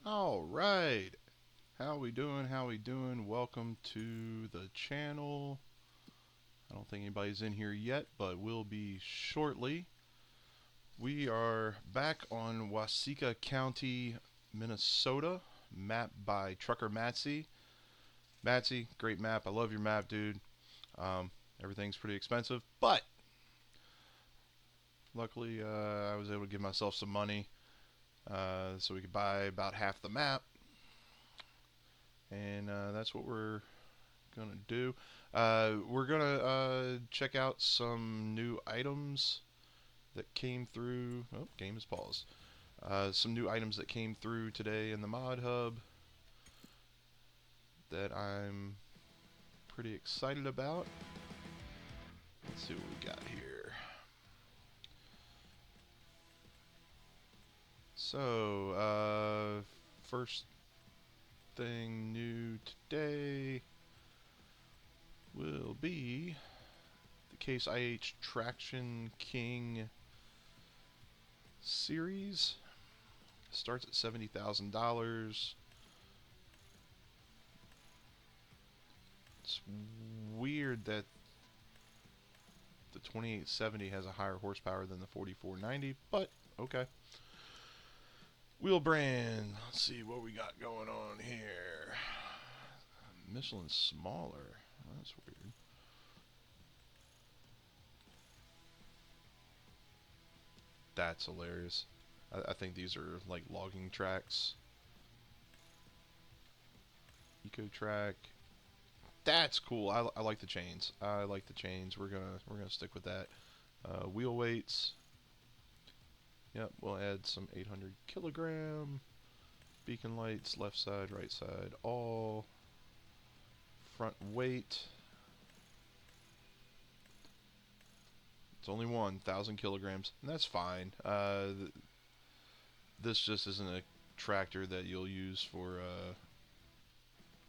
All right. How we doing? How we doing? Welcome to the channel. I don't think anybody's in here yet, but will be shortly. We are back on Waseca County, Minnesota, map by Trucker Matsy. Matsy, great map. I love your map, dude. Um, Everything's pretty expensive, but luckily I was able to give myself some money so we could buy about half the map, and that's what we're gonna do. We're gonna check out some new items that came through. Oh, game is paused. Some new items that came through today in the mod hub that I'm pretty excited about. Let's see what we got here. So, first thing new today will be the Case IH Traction King series. Starts at $70,000. It's weird that the 2870 has a higher horsepower than the 4490, but okay. Wheel brand. Let's see what we got going on here. Michelin's smaller. That's weird. That's hilarious. I think these are like logging tracks. Eco track. That's cool. I like the chains. I like the chains. We're gonna stick with that. Wheel weights. Yep, we'll add some 800 kilogram. Beacon lights, left side, right side, all. Front weight. It's only 1,000 kilograms, and that's fine. This just isn't a tractor that you'll use for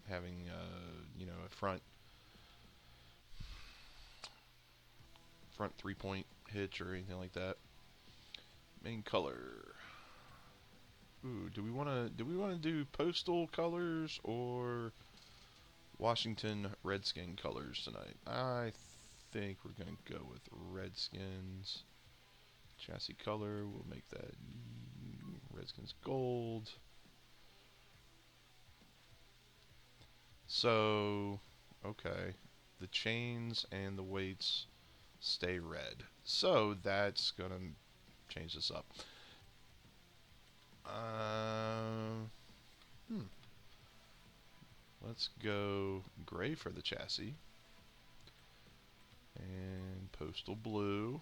having, a front 3-point hitch or anything like that. Main color. Ooh, do we wanna do postal colors or Washington Redskin colors tonight? I think we're gonna go with Redskins. Chassis color, we'll make that Redskins gold. So, okay, the chains and the weights stay red. So that's gonna change this up. Let's go gray for the chassis and postal blue.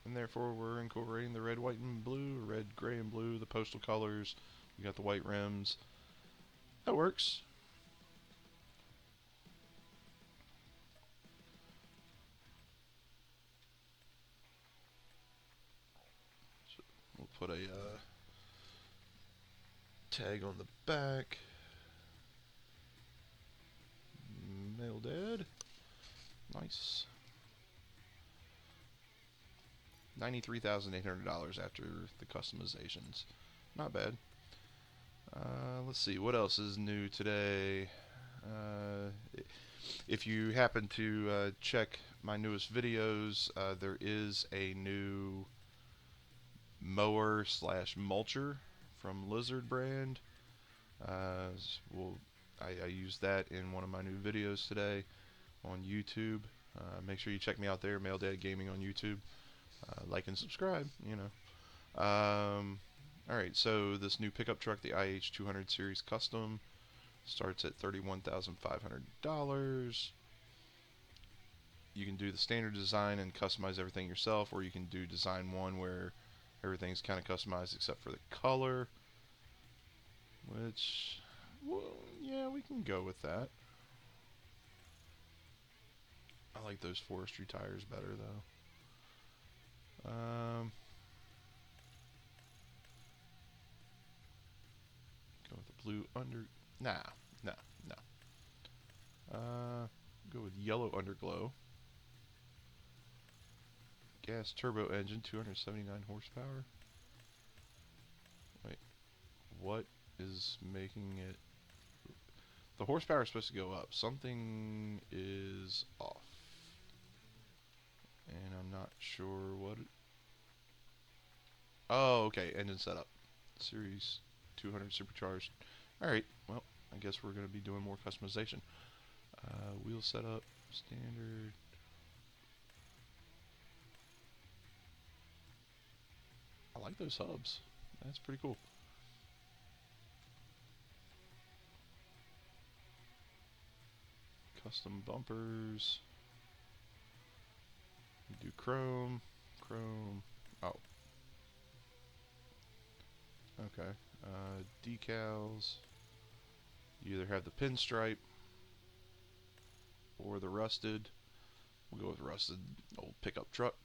And therefore we're incorporating the red, white, and blue, red, gray, and blue, the postal colors. We got the white rims. That works. So we'll put a tag on the back. Mail dead. Nice. $93,800 after the customizations. Not bad. Let's see, what else is new today? If you happen to check my newest videos, there is a new mower slash mulcher from Lizard brand. I used that in one of my new videos today on YouTube. Make sure you check me out there, Mail Dad Gaming on YouTube. Like and subscribe, Alright, so this new pickup truck, the IH 200 Series Custom, starts at $31,500. You can do the standard design and customize everything yourself, or you can do design one where everything's kind of customized except for the color. Which, well, yeah, we can go with that. I like those forestry tires better, though. Go with the blue under. Nah, no. Go with yellow underglow. Gas turbo engine, 279 horsepower. Wait, what is is making it... The horsepower is supposed to go up. Something is off. And I'm not sure what... Oh, okay. Engine setup. Series 200 supercharged. Alright, well, I guess we're going to be doing more customization. Wheel setup, standard. I like those hubs. That's pretty cool. Custom bumpers. We do chrome. Chrome. Oh. Okay. Decals. You either have the pinstripe or the rusted. We'll go with rusted. Old pickup truck.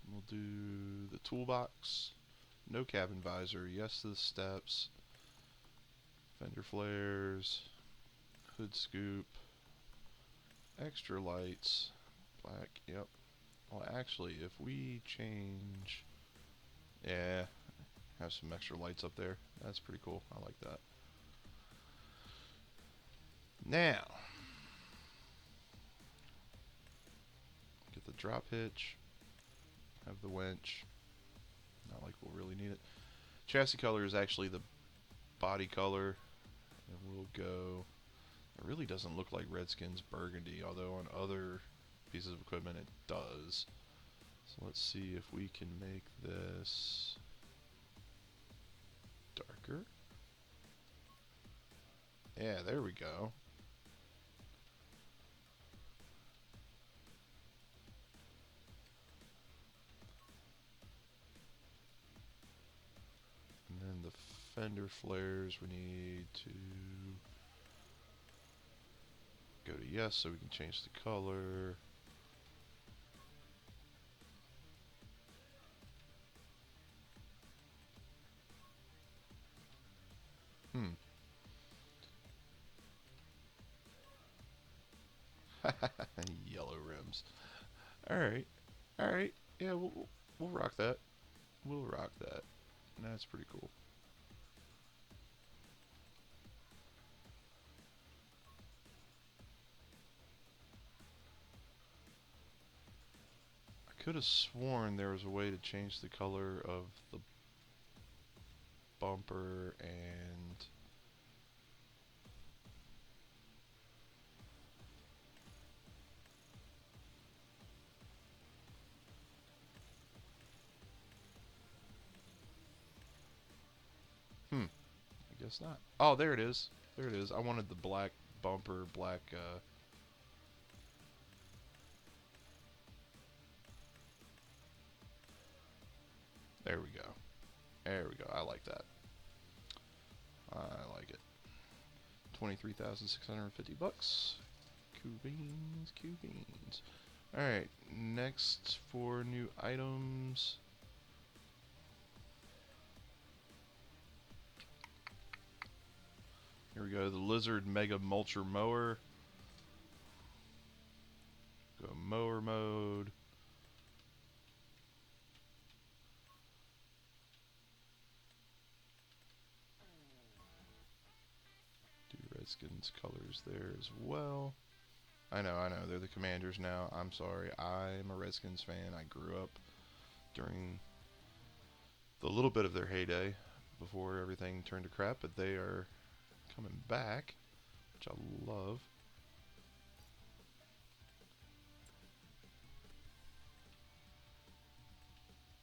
We'll do the toolbox. No cabin visor. Yes to the steps. Fender flares. Hood scoop. Extra lights. Black. Yep. Well, actually, if we change... Yeah. Have some extra lights up there. That's pretty cool. I like that. Now. Get the drop hitch. Have the winch. Not like we'll really need it. Chassis color is actually the body color. And we'll go... It really doesn't look like Redskins burgundy, although on other pieces of equipment it does. So let's see if we can make this darker. Yeah, there we go. And then the fender flares, we need to go to yes so we can change the color. Yellow rims. Alright. Alright. Yeah, we'll rock that. We'll rock that. That's pretty cool. I could have sworn there was a way to change the color of the bumper and... I guess not. Oh, there it is. There it is. I wanted the black bumper, black, There we go. There we go. I like that. I like it. 23,650 bucks. Cool beans, cool beans. Alright, next for new items. Here we go, the Lizard Mega Mulcher Mower. Go mower mode. Do Redskins colors there as well. I know, they're the Commanders now. I'm sorry, I'm a Redskins fan. I grew up during the little bit of their heyday before everything turned to crap, but they are coming back, which I love.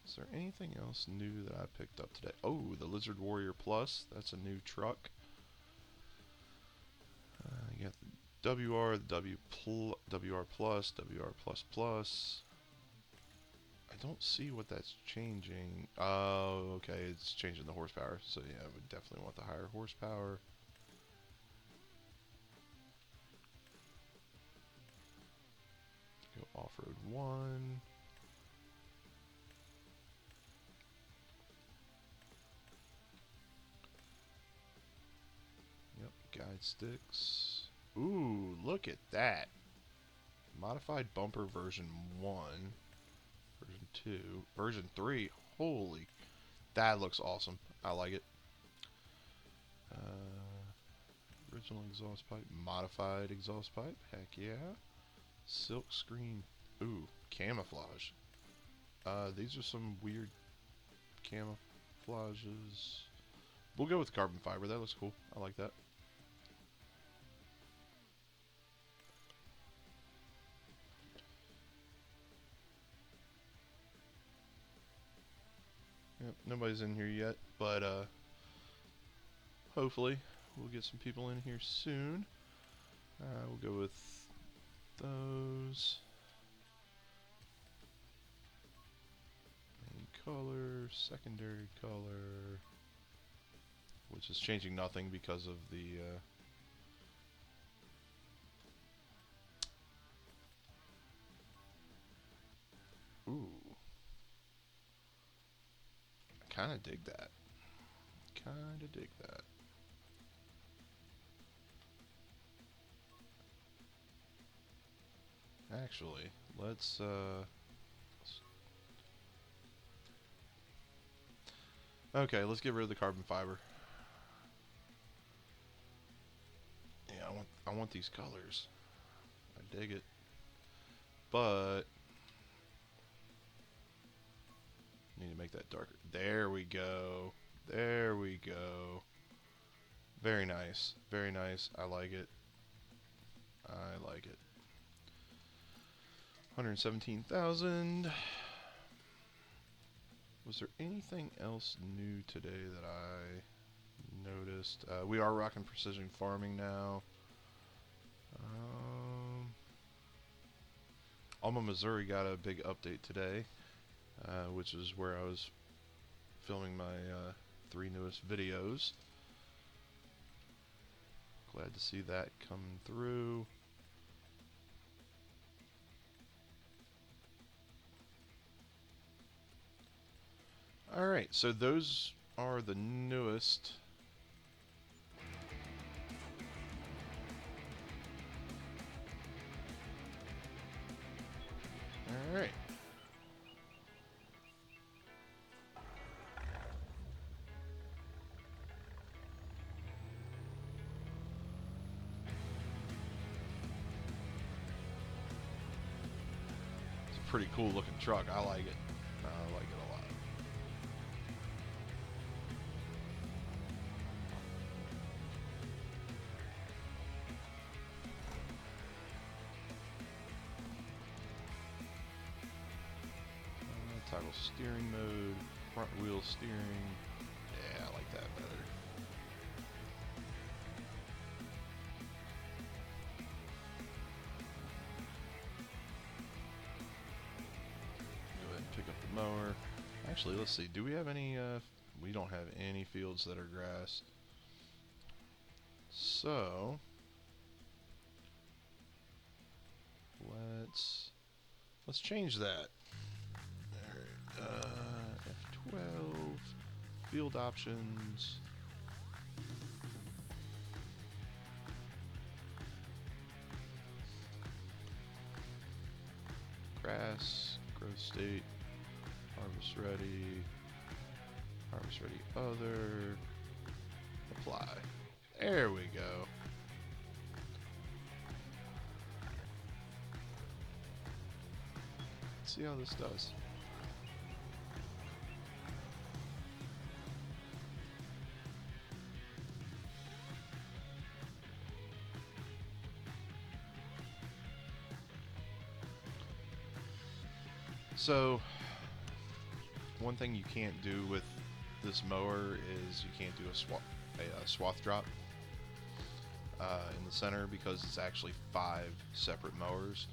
Is there anything else new that I picked up today? Oh, the Lizard Warrior Plus. That's a new truck. You got the WR, the WR Plus, WR Plus Plus. I don't see what that's changing. Oh, okay, it's changing the horsepower. So yeah, I would definitely want the higher horsepower. Go off-road 1. Yep, guide sticks. Ooh, look at that. Modified bumper version 1. Version 2. Version 3. Holy. That looks awesome. I like it. Original exhaust pipe, modified exhaust pipe. Heck yeah. Silk screen. Ooh, camouflage. These are some weird camouflages. We'll go with carbon fiber. That looks cool. I like that. Yep, nobody's in here yet, but hopefully we'll get some people in here soon. We'll go with those. Main color, secondary color, which is changing nothing because of the ooh. Kinda dig that. Kinda dig that. Actually, let's okay, let's get rid of the carbon fiber. Yeah, I want these colors. I dig it. But need to make that darker. There we go. There we go. Very nice. Very nice. I like it. I like it. 117,000. Was there anything else new today that I noticed? We are rocking precision farming now. Alma, Missouri got a big update today, which is where I was filming my 3 newest videos. Glad to see that come through. Alright, so those are the newest. Alright. It's a pretty cool looking truck. I like it. I like it a lot. Toggle steering mode, front wheel steering. Yeah, I like that better. Go ahead and pick up the mower. Actually, let's see. Do we have any? We don't have any fields that are grass. So let's change that. F12, field options. Grass, growth state, harvest ready other, apply. There we go. Let's see how this does. So, one thing you can't do with this mower is you can't do a swath drop in the center because it's actually 5 separate mowers.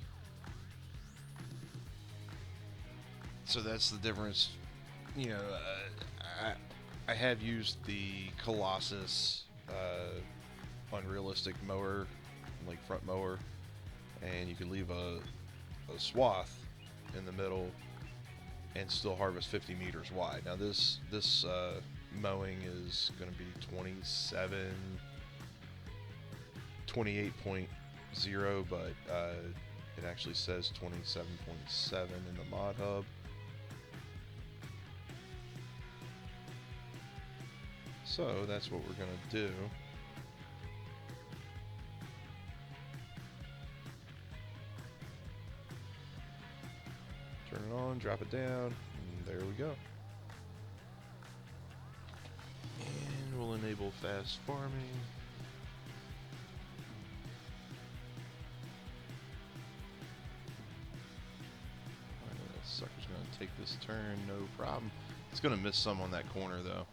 So that's the difference. You know, I have used the Colossus unrealistic mower, like front mower, and you can leave a swath in the middle and still harvest 50 meters wide. Now this mowing is going to be 28.0, but it actually says 27.7 in the mod hub. So that's what we're going to do. Turn it on, drop it down, and there we go. And we'll enable fast farming. I know that sucker's going to take this turn, no problem. It's going to miss some on that corner though.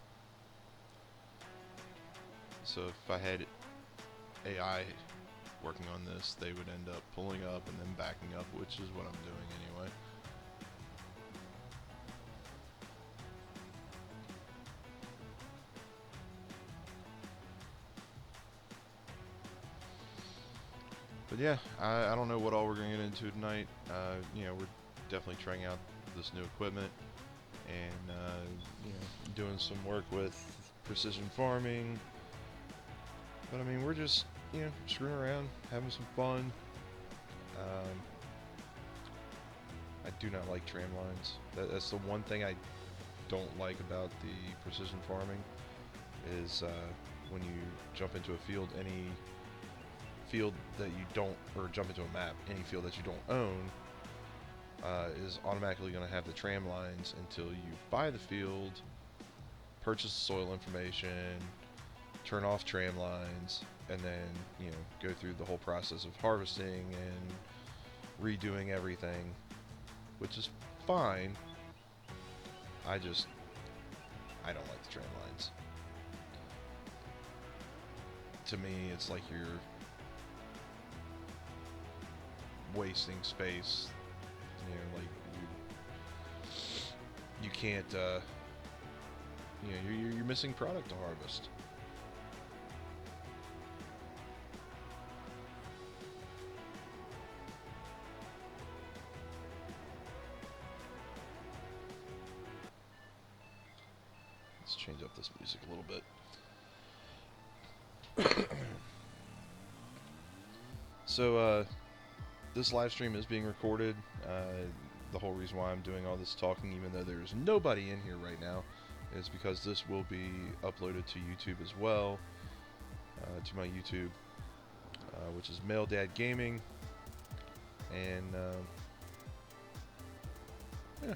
So if I had AI working on this, they would end up pulling up and then backing up, which is what I'm doing anyway. But yeah, I don't know what all we're going to get into tonight. You know, we're definitely trying out this new equipment and you know, doing some work with precision farming. But I mean, we're just, you know, screwing around, having some fun. I do not like tram lines. That's the one thing I don't like about the precision farming is when you jump into a field, any field that you don't, or jump into a map, any field that you don't own is automatically going to have the tram lines until you buy the field, purchase the soil information, turn off tram lines, and then, you know, go through the whole process of harvesting and redoing everything, which is fine. I don't like the tram lines. To me, it's like you're wasting space. You know, like you can't. You know, you're missing product to harvest. Let's change up this music a little bit. So, this live stream is being recorded. The whole reason why I'm doing all this talking, even though there's nobody in here right now, is because this will be uploaded to YouTube as well, to my YouTube, which is Male Dad Gaming, and yeah.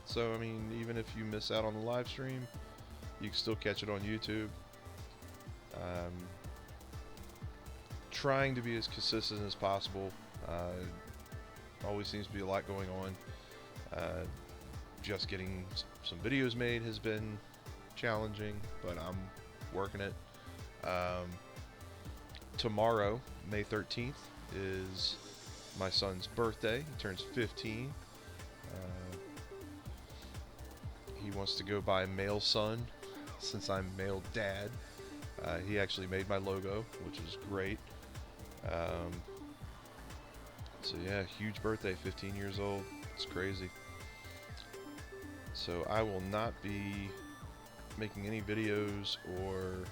So I mean, even if you miss out on the live stream, you can still catch it on YouTube. Trying to be as consistent as possible. Always seems to be a lot going on. Just getting some videos made has been challenging, but I'm working it. Tomorrow, May 13th, is my son's birthday. He turns 15. He wants to go by male son since I'm male dad. He actually made my logo, which is great. So yeah, huge birthday, 15 years old. It's crazy. So I will not be making any videos or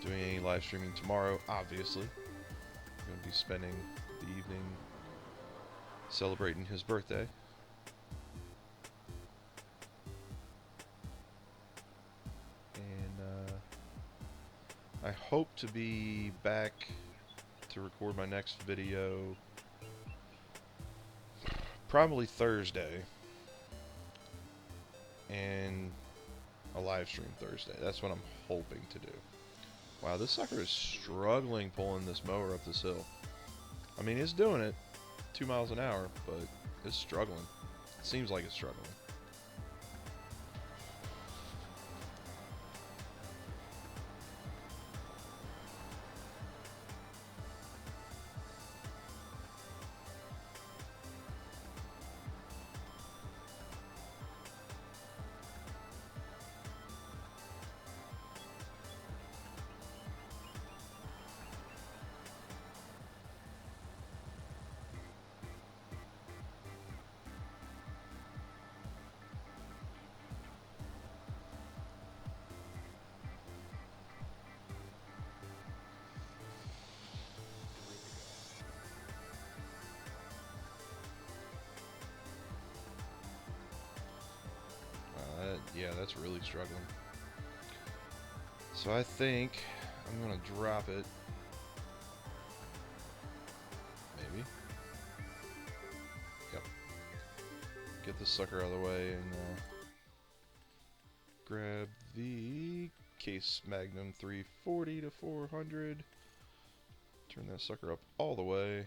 doing any live streaming tomorrow, obviously. I'm going to be spending the evening celebrating his birthday. And I hope to be back to record my next video probably Thursday, and a live stream Thursday. That's what I'm hoping to do. Wow, this sucker is struggling pulling this mower up this hill. I mean, it's doing it 2 miles an hour, but it's struggling. It seems like it's struggling. Yeah, that's really struggling. So I think I'm gonna drop it. Maybe. Yep. Get this sucker out of the way and grab the Case Magnum 340 to 400. Turn that sucker up all the way.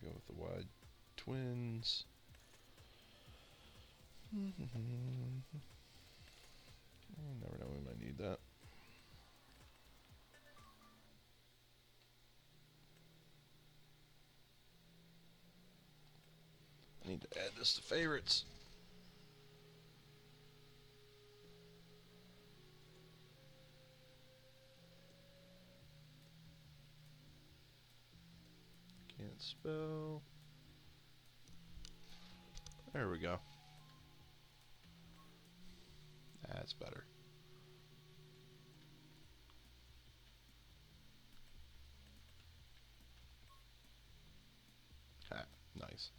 Go with the wide twins. You never know, we might need that. I need to add this to favorites. Can't spell. There we go. That's better. Ha, nice.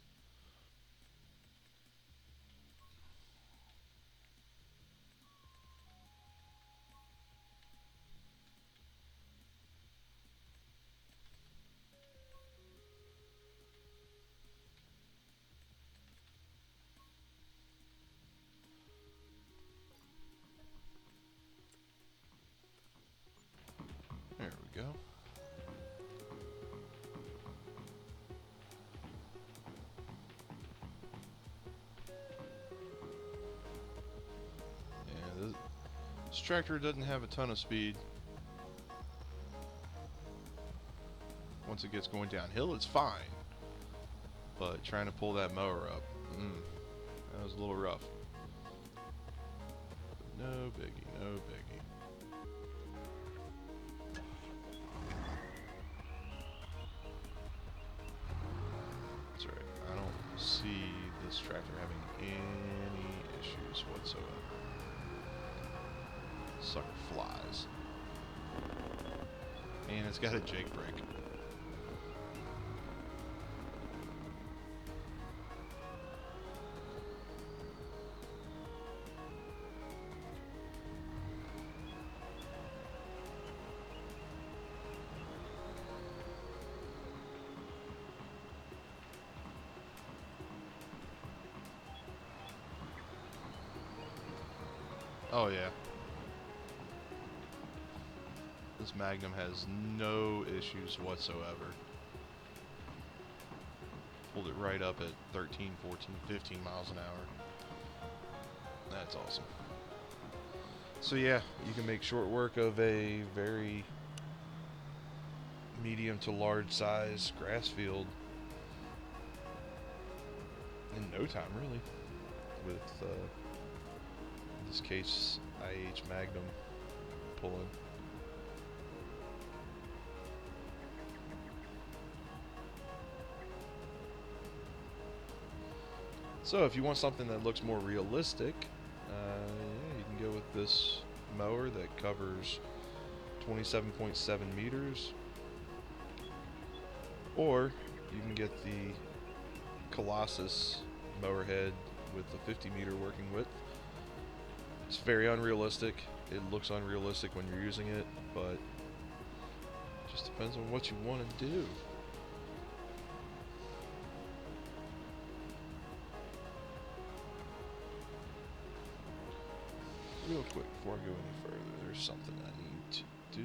There we go. Yeah, this tractor doesn't have a ton of speed. Once it gets going downhill, it's fine. But trying to pull that mower up, that was a little rough. But no biggie, no biggie. That's right. I don't see this tractor having any issues whatsoever. Sucker flies. And it's got a jake brake. Oh yeah. This Magnum has no issues whatsoever. Pulled it right up at 13, 14, 15 miles an hour. That's awesome. So yeah, you can make short work of a very medium to large size grass field in no time, really, with this Case IH Magnum pulling. So if you want something that looks more realistic, yeah, you can go with this mower that covers 27.7 meters, or you can get the Colossus mower head with the 50 meter working width. It's very unrealistic. It looks unrealistic when you're using it, but it just depends on what you want to do. Real quick, before I go any further, there's something I need to do.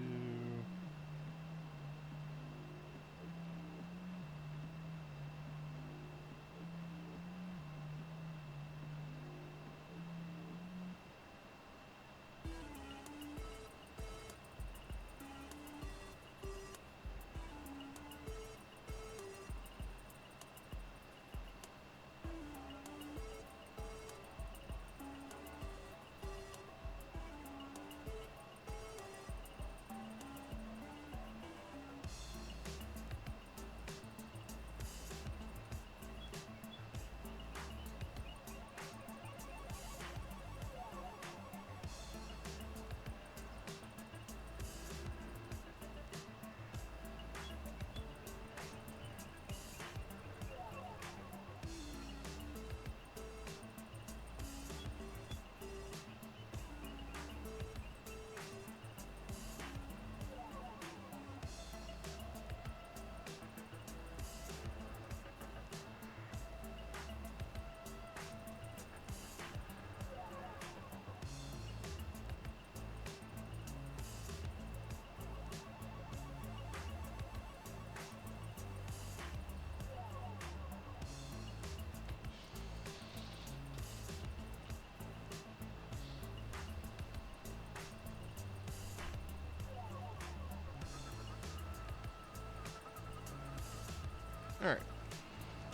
Alright,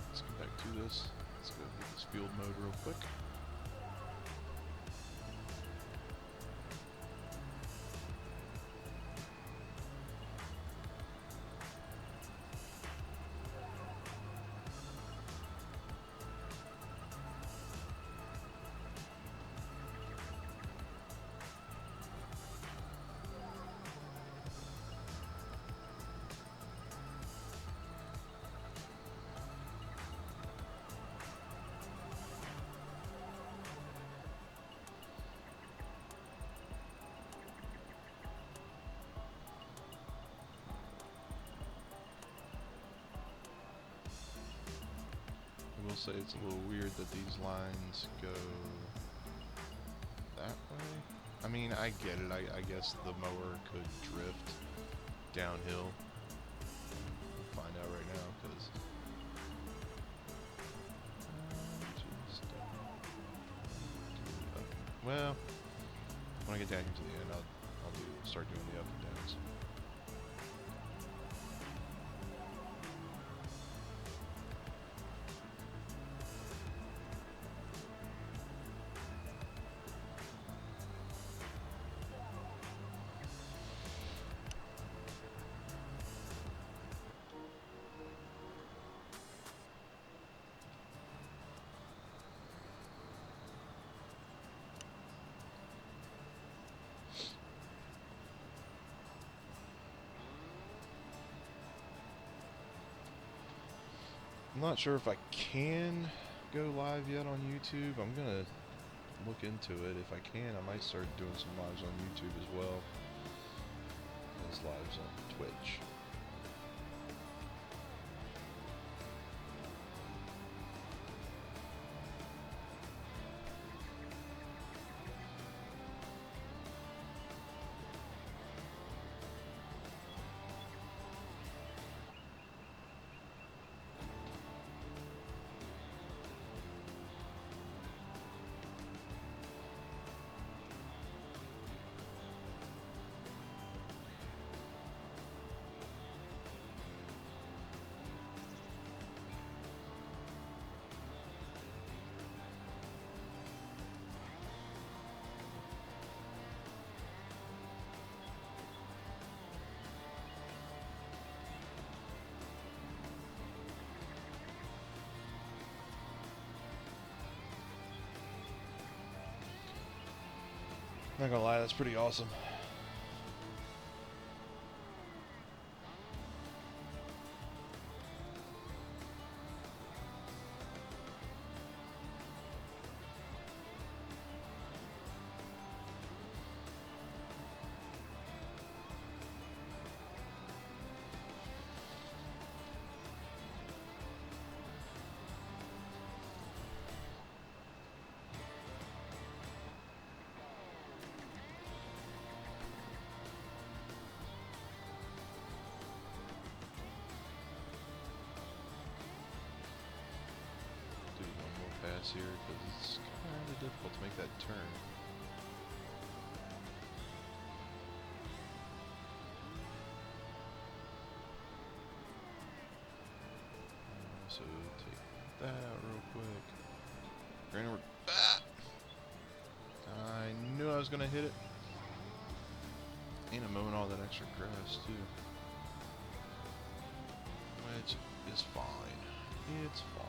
let's get back to this. Let's go hit this field mode real quick. I will say it's a little weird that these lines go that way. I mean, I get it. I guess the mower could drift downhill. We'll find out right now, because well, when I get down here to the end, I'll start doing the up and downs. I'm not sure if I can go live yet on YouTube. I'm gonna look into it. If I can, I might start doing some lives on YouTube as well as lives on Twitch. Not gonna lie, that's pretty awesome. Pass here because it's kind of difficult to make that turn. So take that out real quick. Granted, I knew I was gonna hit it. And I'm mowing all that extra grass too, which is fine. It's fine.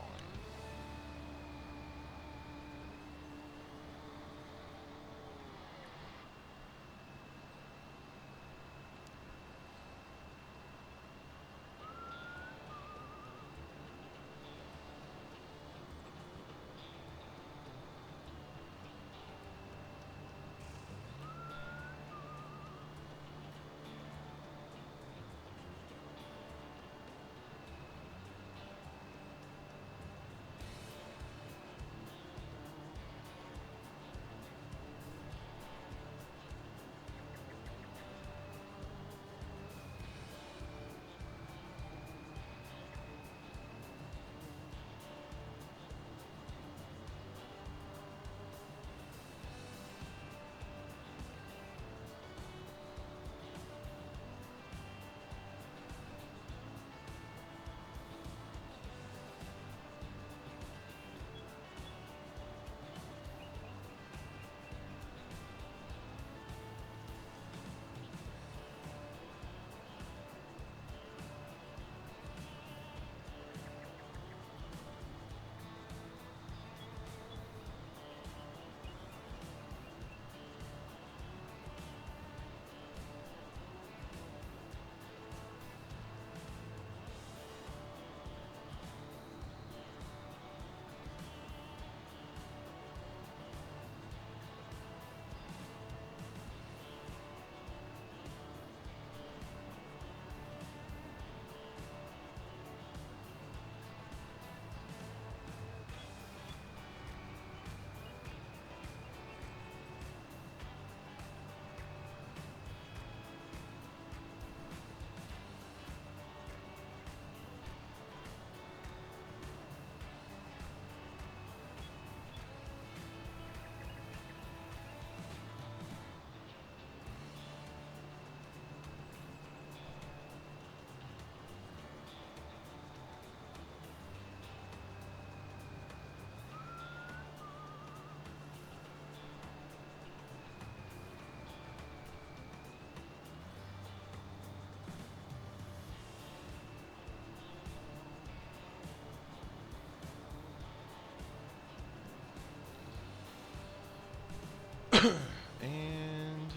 And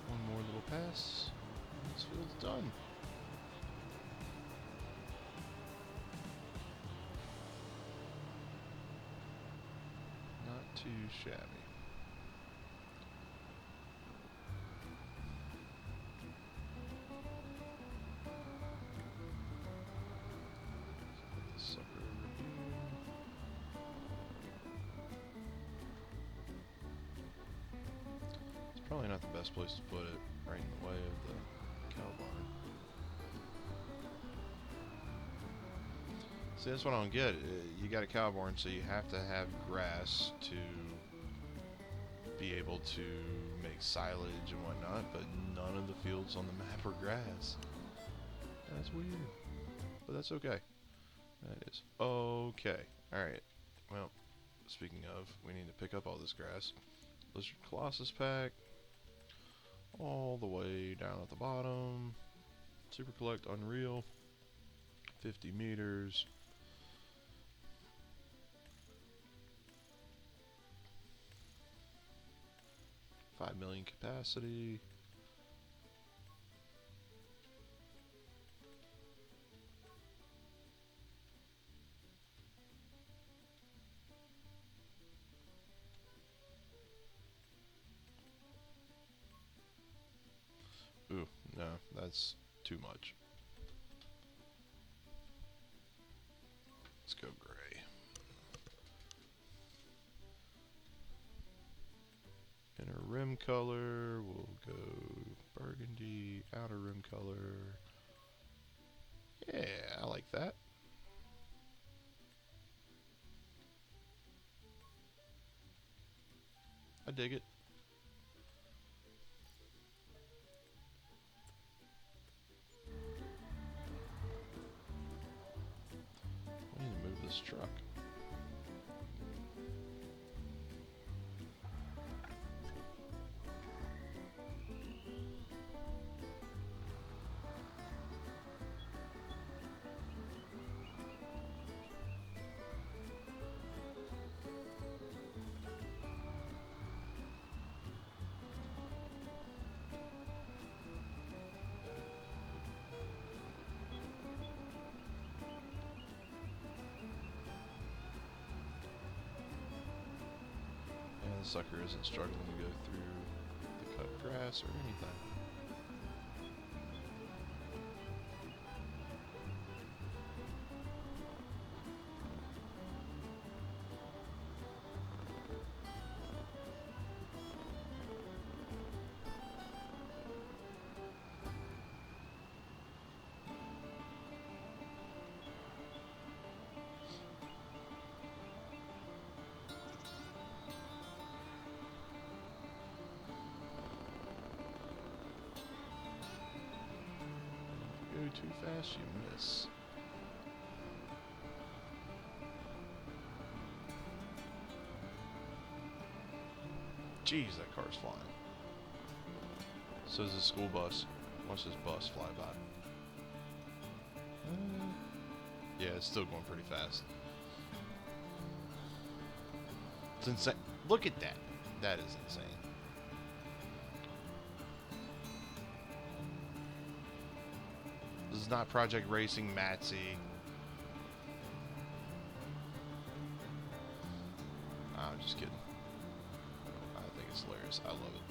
one more little pass. And this field's done. Not too shabby. Put this sucker over here. It's probably not the best place to put it, right in the way of the cow barn. See, that's what I don't get. You got a cow barn, so you have to have grass to be able to make silage and whatnot, but none of the fields on the map are grass. That's weird. But that's okay. That is okay. Alright. Well, speaking of, we need to pick up all this grass. Lizard Colossus pack. All the way down at the bottom. Super Collect Unreal. 50 meters. 5 million capacity. Ooh, no, that's too much. Let's go gray. Inner rim color, we'll go burgundy. Outer rim color. Yeah, I like that. I dig it. We need to move this truck. The sucker isn't struggling to go through the cut grass or anything. Too fast, you miss. Jeez, that car's flying. So is the school bus. Watch this bus fly by. Yeah, it's still going pretty fast. It's insane. Look at that. That is insane. This is not Project Racing Matsy. I'm just kidding. I think it's hilarious. I love it.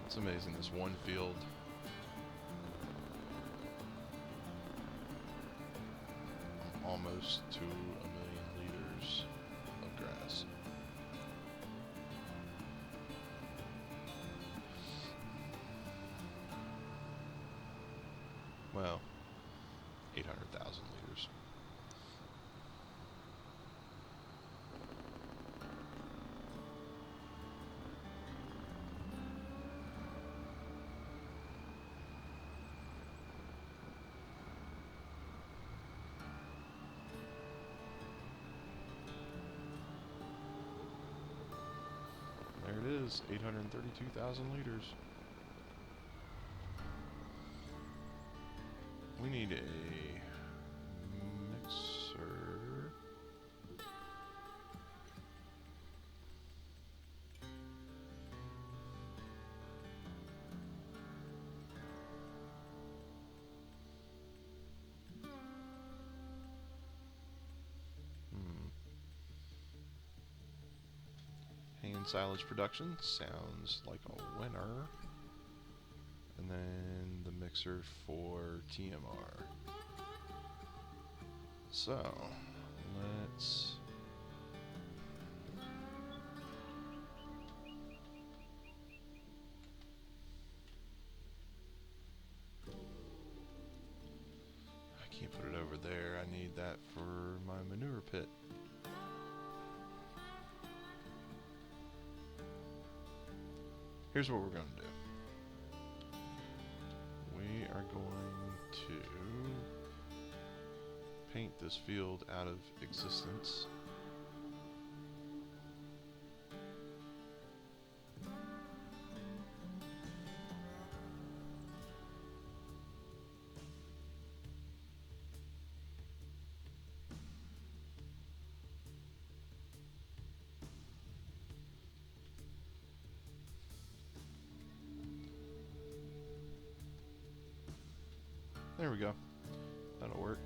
It's amazing, this one field close to 1,000,000 liters of grass. Well, 800,000 liters. There it is, 832,000 liters. We need a mixer. Hand silage production sounds like a winner. And then the mixer for TMR. So, let's... I can't put it over there. I need that for my manure pit. Here's what we're going to do. We are going to paint this field out of existence. There we go. That'll work.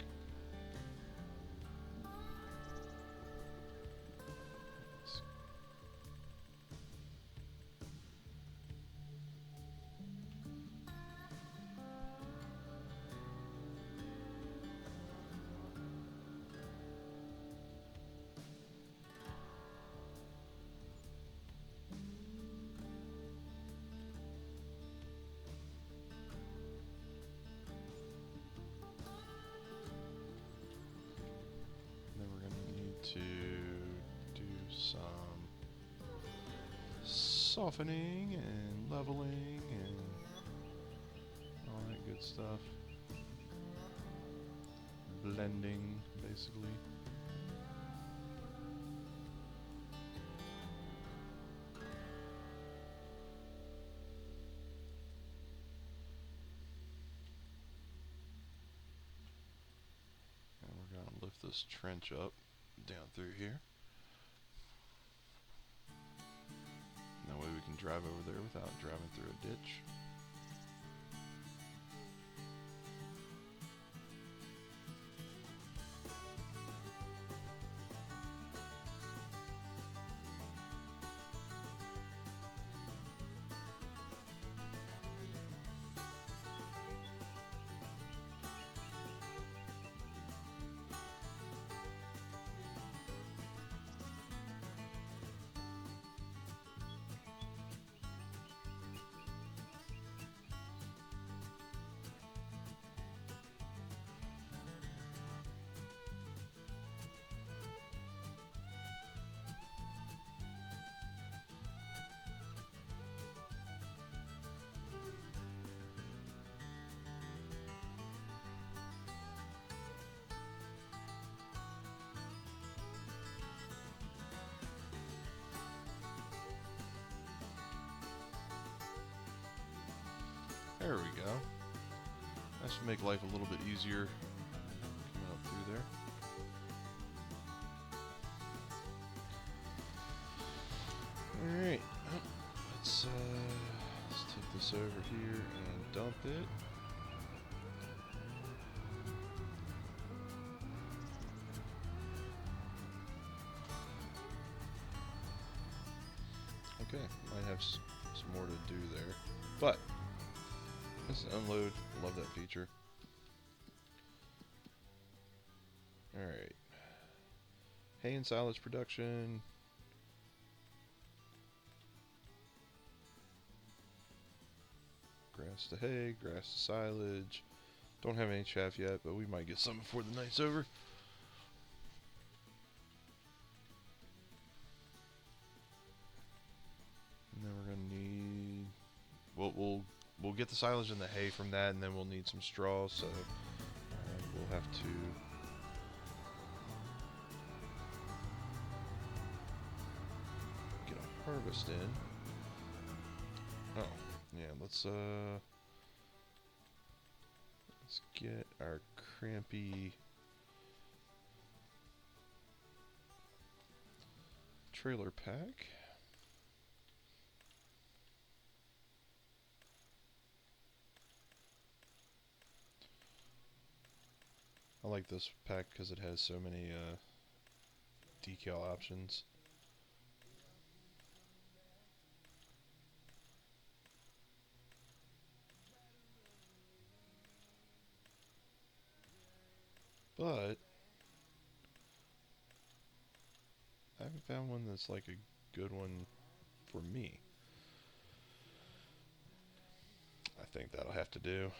To do some softening and leveling and all that good stuff. Blending, basically. And we're going to lift this trench up down through here. That way we can drive over there without driving through a ditch. There we go. That should make life a little bit easier coming up through there. Alright, let's take this over here and dump it. Okay, might have some more to do there, but let's unload. Love that feature. Alright. Hay and silage production. Grass to hay, grass to silage. Don't have any chaff yet, but we might get some before the night's over. And then we're gonna need. We'll get the silage and the hay from that, and then we'll need some straw. So we'll have to. Get a harvest in. Oh, yeah. Let's get our crampy trailer pack. I like this pack because it has so many decal options. But I haven't found one that's like a good one for me. I think that'll have to do.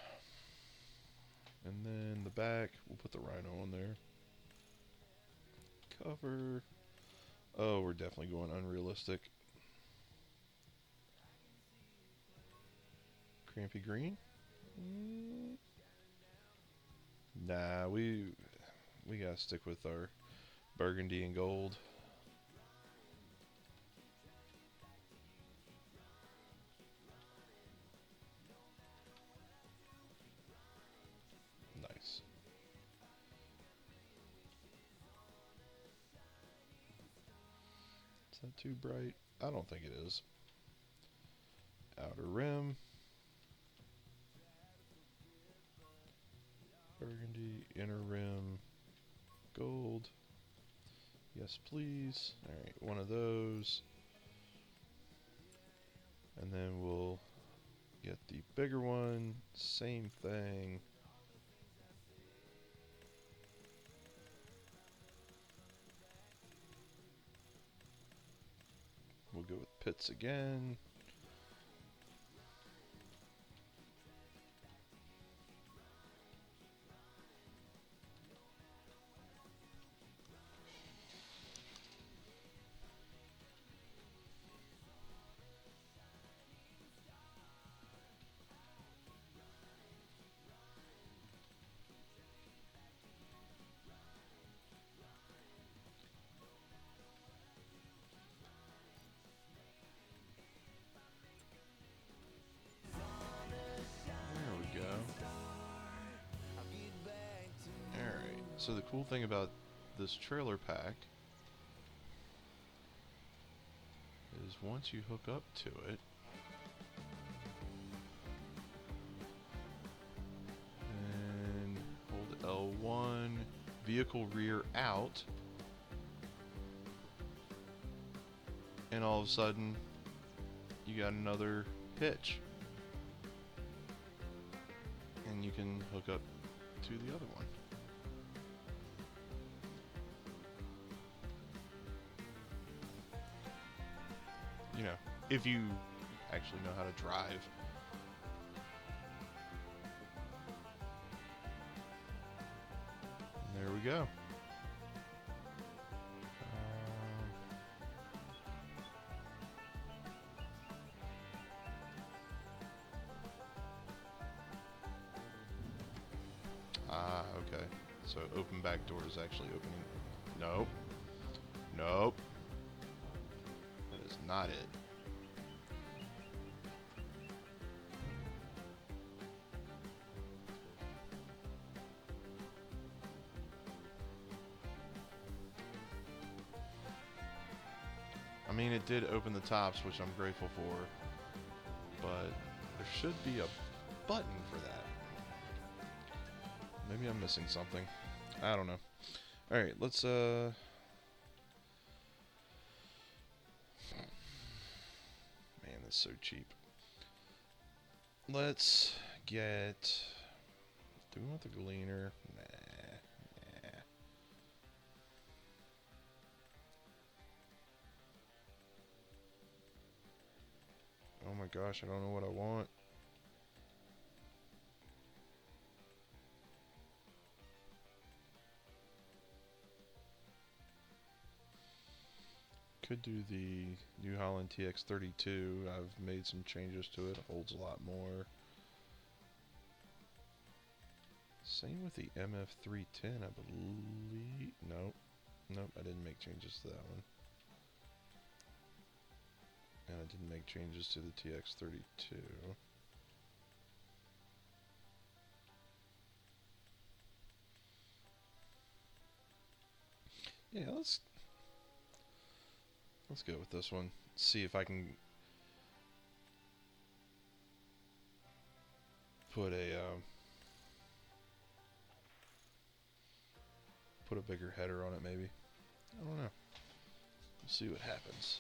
And then the back, we'll put the rhino on there. Cover. Oh, we're definitely going unrealistic. Crampy green? Nah, we gotta stick with our burgundy and gold. Nice. Is that too bright? I don't think it is. Outer rim. Burgundy, inner rim, gold. Yes, please. Alright, one of those. And then we'll get the bigger one. Same thing. We'll go with pits again. So the cool thing about this trailer pack is once you hook up to it, and hold L1, vehicle rear out, and all of a sudden you got another hitch, and you can hook up to the other one. You know, if you actually know how to drive. And there we go. Okay. So open back door is actually opening. Nope. Nope. That is not it. I mean, it did open the tops, which I'm grateful for, but there should be a button for that. Maybe I'm missing something. I don't know. Alright, let's, man, that's so cheap. Let's get... Do we want the gleaner? Nah. my gosh, I don't know what I want. Could do the New Holland TX32. I've made some changes to it. It holds a lot more. Same with the MF310, I believe. Nope. Nope, I didn't make changes to that one. And I didn't make changes to the TX32. Yeah, let's go with this one. See if I can put a bigger header on it, maybe. I don't know. We'll see what happens.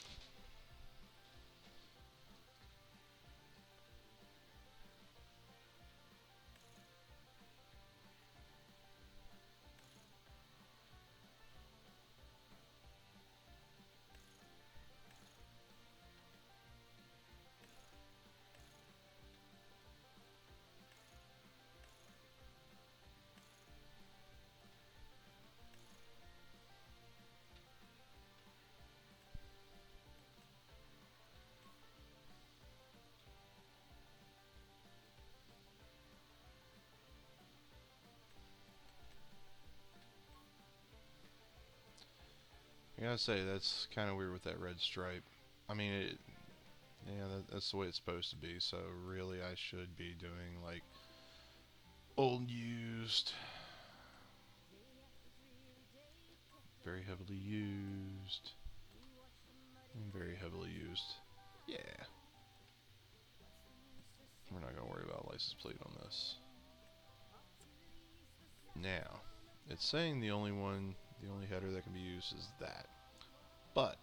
I gotta say, that's kind of weird with that red stripe. I mean, yeah, that's the way it's supposed to be, so really I should be doing, like, old used, very heavily used, and very heavily used. Yeah. We're not going to worry about license plate on this. Now, it's saying the only header that can be used is that. But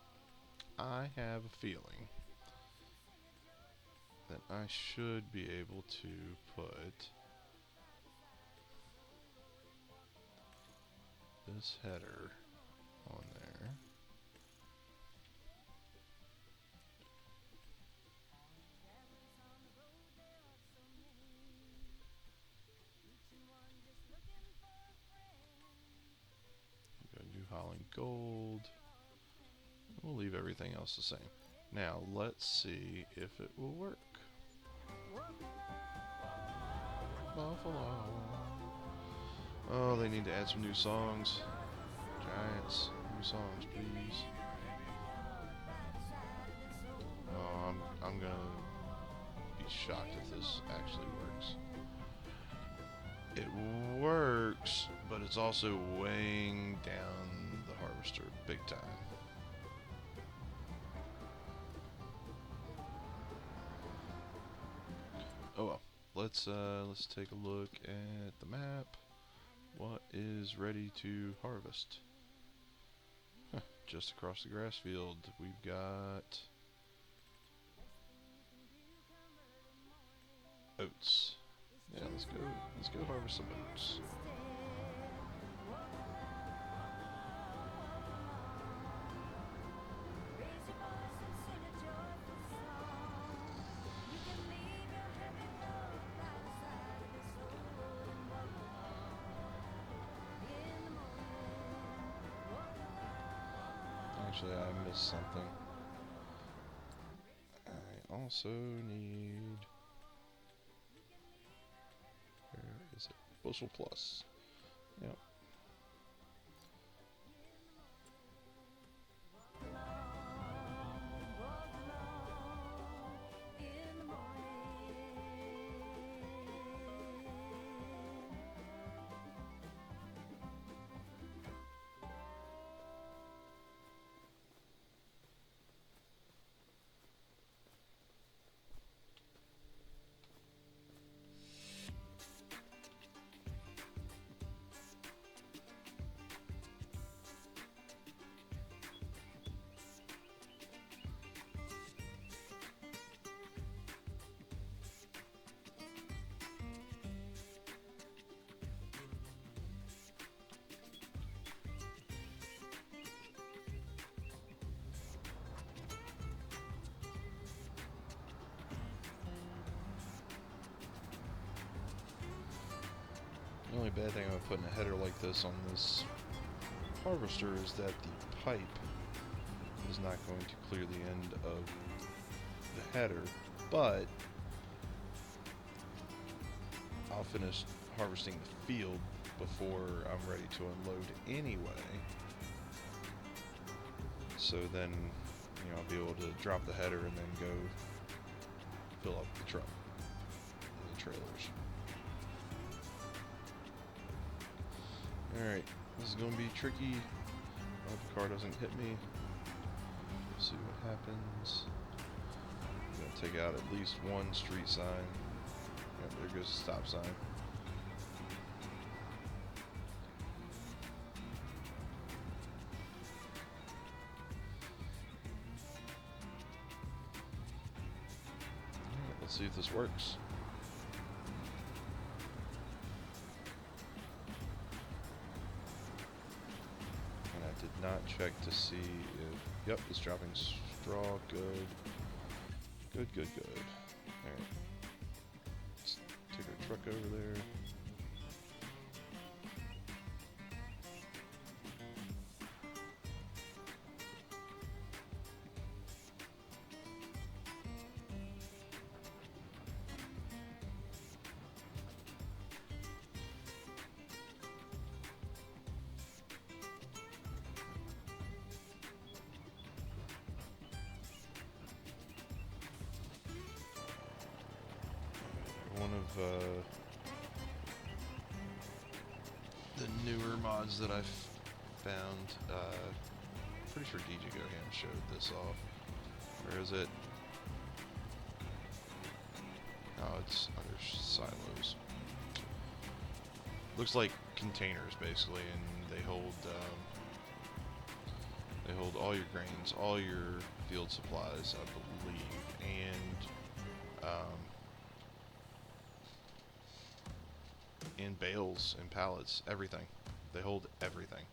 I have a feeling that I should be able to put this header on there. Go New Holland Gold. We'll leave everything else the same. Now, let's see if it will work. Buffalo. Oh, they need to add some new songs. Giants, new songs, please. Oh, I'm gonna be shocked if this actually works. It works, but it's also weighing down the harvester big time. Oh well, let's take a look at the map. What is ready to harvest? Huh, just across the grass field, we've got oats. Yeah, let's go harvest some oats. Actually, I missed something. I also need... Where is it? Bushel Plus. Yep. bad thing about putting a header like this on this harvester is that the pipe is not going to clear the end of the header, but I'll finish harvesting the field before I'm ready to unload anyway. So then, you know, I'll be able to drop the header and then go fill up the truck, the trailers. Alright, this is going to be tricky. I hope the car doesn't hit me. See what happens. I'm going to take out at least one street sign. Yep, there goes the stop sign. Alright, let's see if this works. Did not check to see if... Yep, it's dropping straw. Good. Good, good, good. Alright. Let's take our truck over there. One of the newer mods that I've found, pretty sure DJ Goham showed this off. Where is it? Oh, it's under silos. Looks like containers basically, and they hold all your grains, all your field supplies, I believe, and bales and pallets, everything. They hold everything.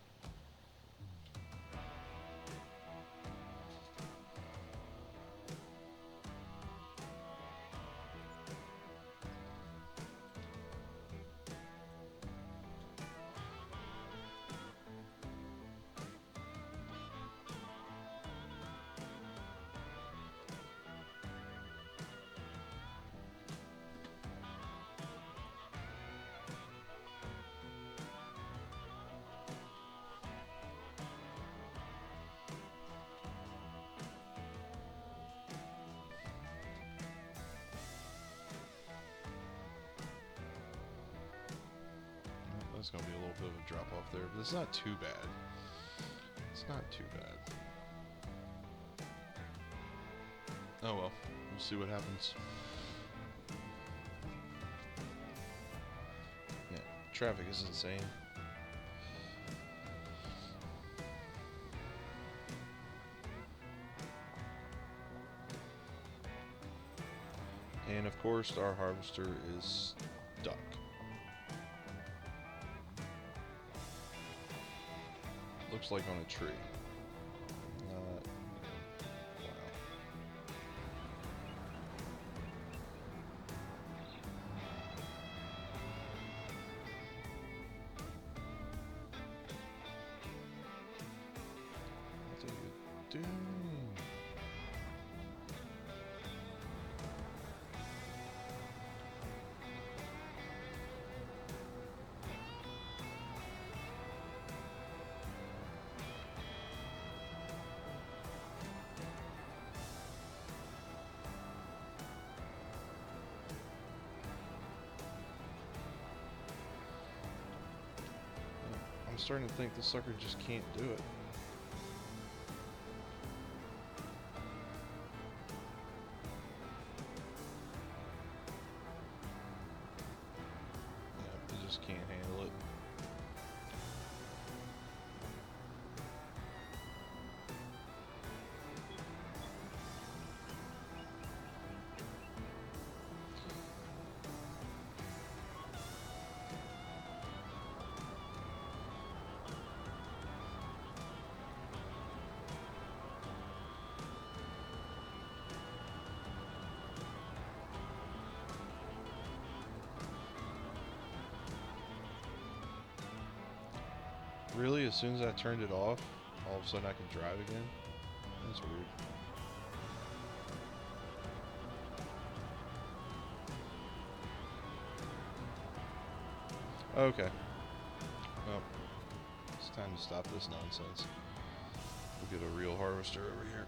It's going to be a little bit of a drop off there, but it's not too bad. It's not too bad. Oh well, we'll see what happens. Yeah, traffic is insane. And of course, our harvester is stuck. Looks like on a tree. Wow. What are you doing? I'm starting to think this sucker just can't do it. Yeah, it just can't handle it. Really? As soon as I turned it off, all of a sudden I can drive again? That's weird. Okay. Well, it's time to stop this nonsense. We'll get a real harvester over here.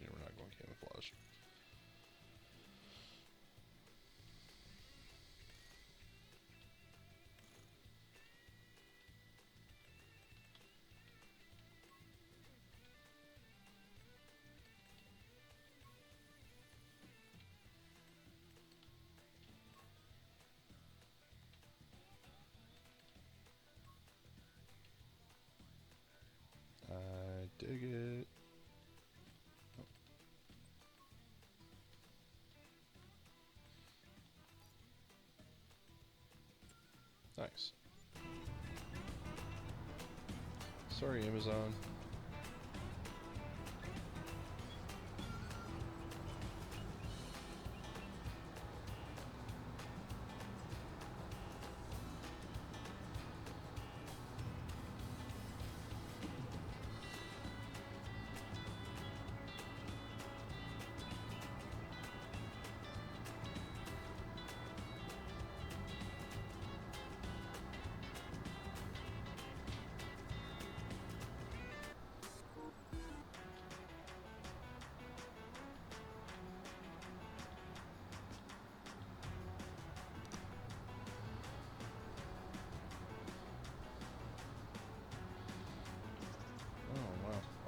Yeah, we're not going camouflage. I dig it. Oh. Nice. Sorry, Amazon.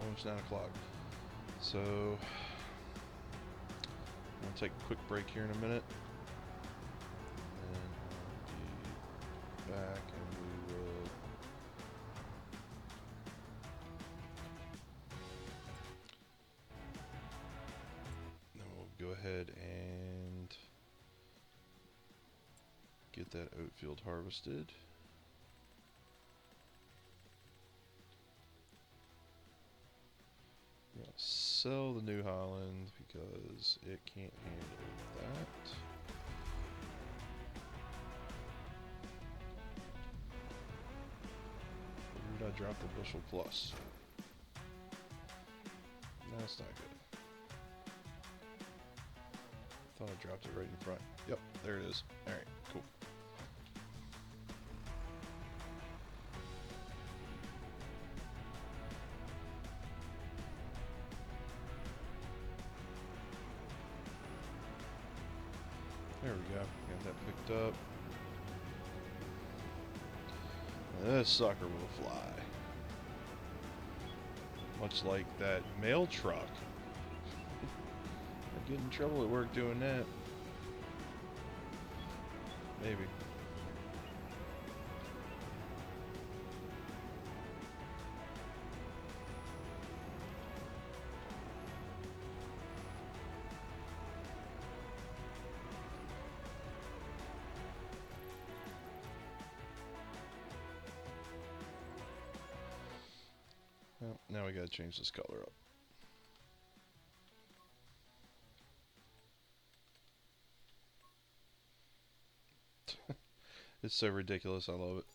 Almost 9 o'clock. So, I'm going to take a quick break here in a minute. And I'll be back and we will... Then we'll go ahead and get that oat field harvested. Sell the New Holland because it can't handle that. Where did I drop the bushel plus? No, that's not good. Thought I dropped it right in front. Yep, there it is. Alright, cool. There we go. Got that picked up. And this sucker will fly. Much like that mail truck. I'd get in trouble at work doing that. Maybe. Well, now we gotta change this color up. It's so ridiculous, I love it.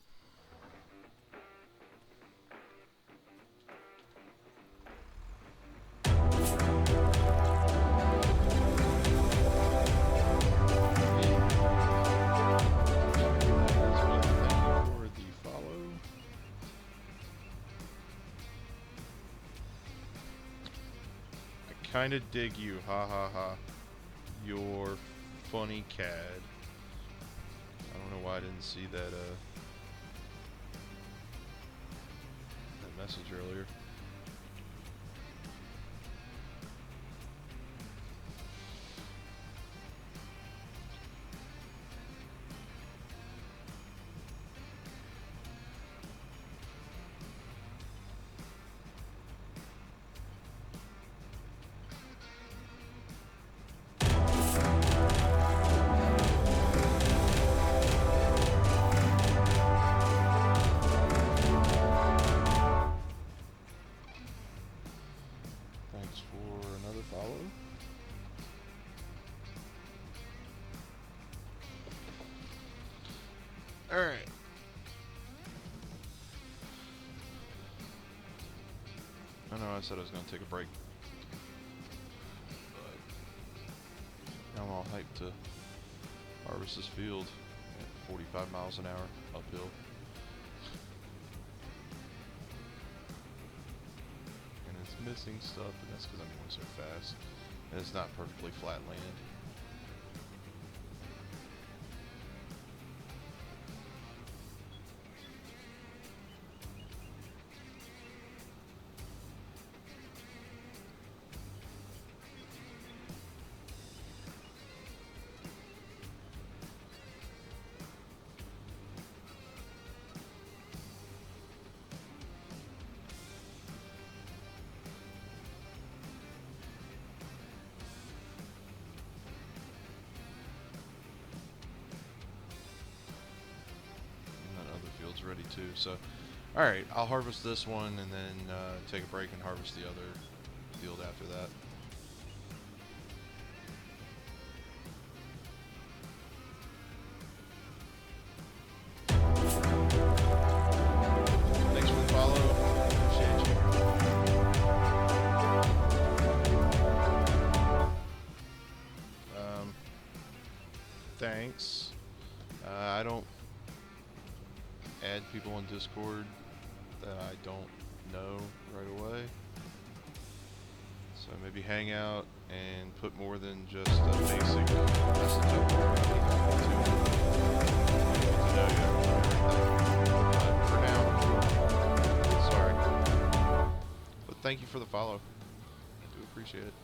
Kinda dig you, ha ha ha. You're funny cad. I don't know why I didn't see that message earlier. Alright. I know I said I was going to take a break. But now I'm all hyped to harvest this field at 45 miles an hour uphill. And it's missing stuff, and that's because I'm going so fast. And it's not perfectly flat land. Ready too, so alright, I'll harvest this one and then take a break and harvest the other field after that. Thanks for the follow. Appreciate you. Thanks. I don't add people on Discord that I don't know right away. So maybe hang out and put more than just a basic message up there. To know you. But for now, sorry. But thank you for the follow. I do appreciate it.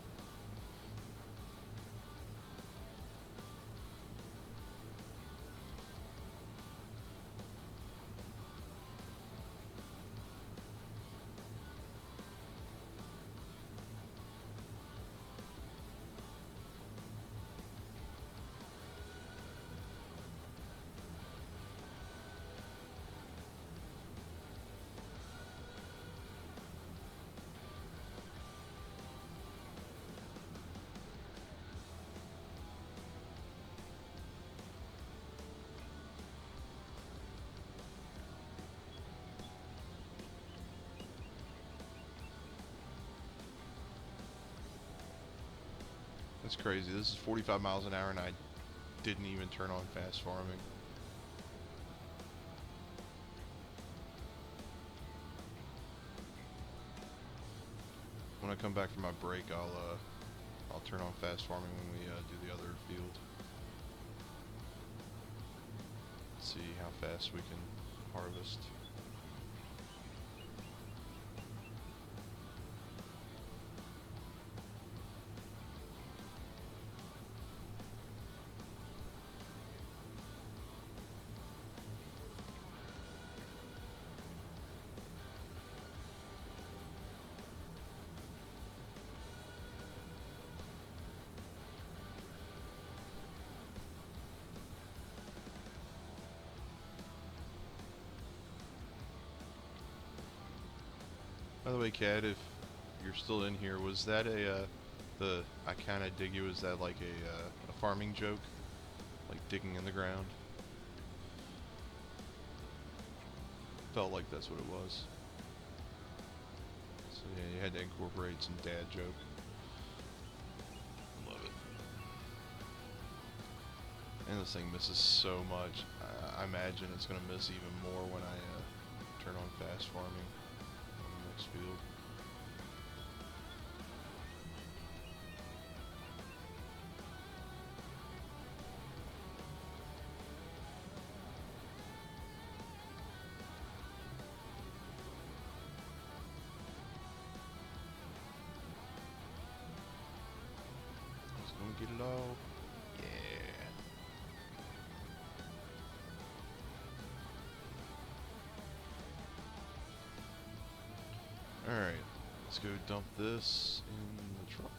That's crazy. This is 45 miles an hour and I didn't even turn on fast farming. When I come back from my break, I'll turn on fast farming when we do the other field. Let's see how fast we can harvest. By the way, Cad, if you're still in here, was that I kinda dig you, is that like a farming joke? Like digging in the ground? Felt like that's what it was. So yeah, you had to incorporate some dad joke. Love it. And this thing misses so much. I imagine it's gonna miss even more when I turn on fast farming. Field. Just gonna get it all. Yeah. Alright, let's go dump this in the truck.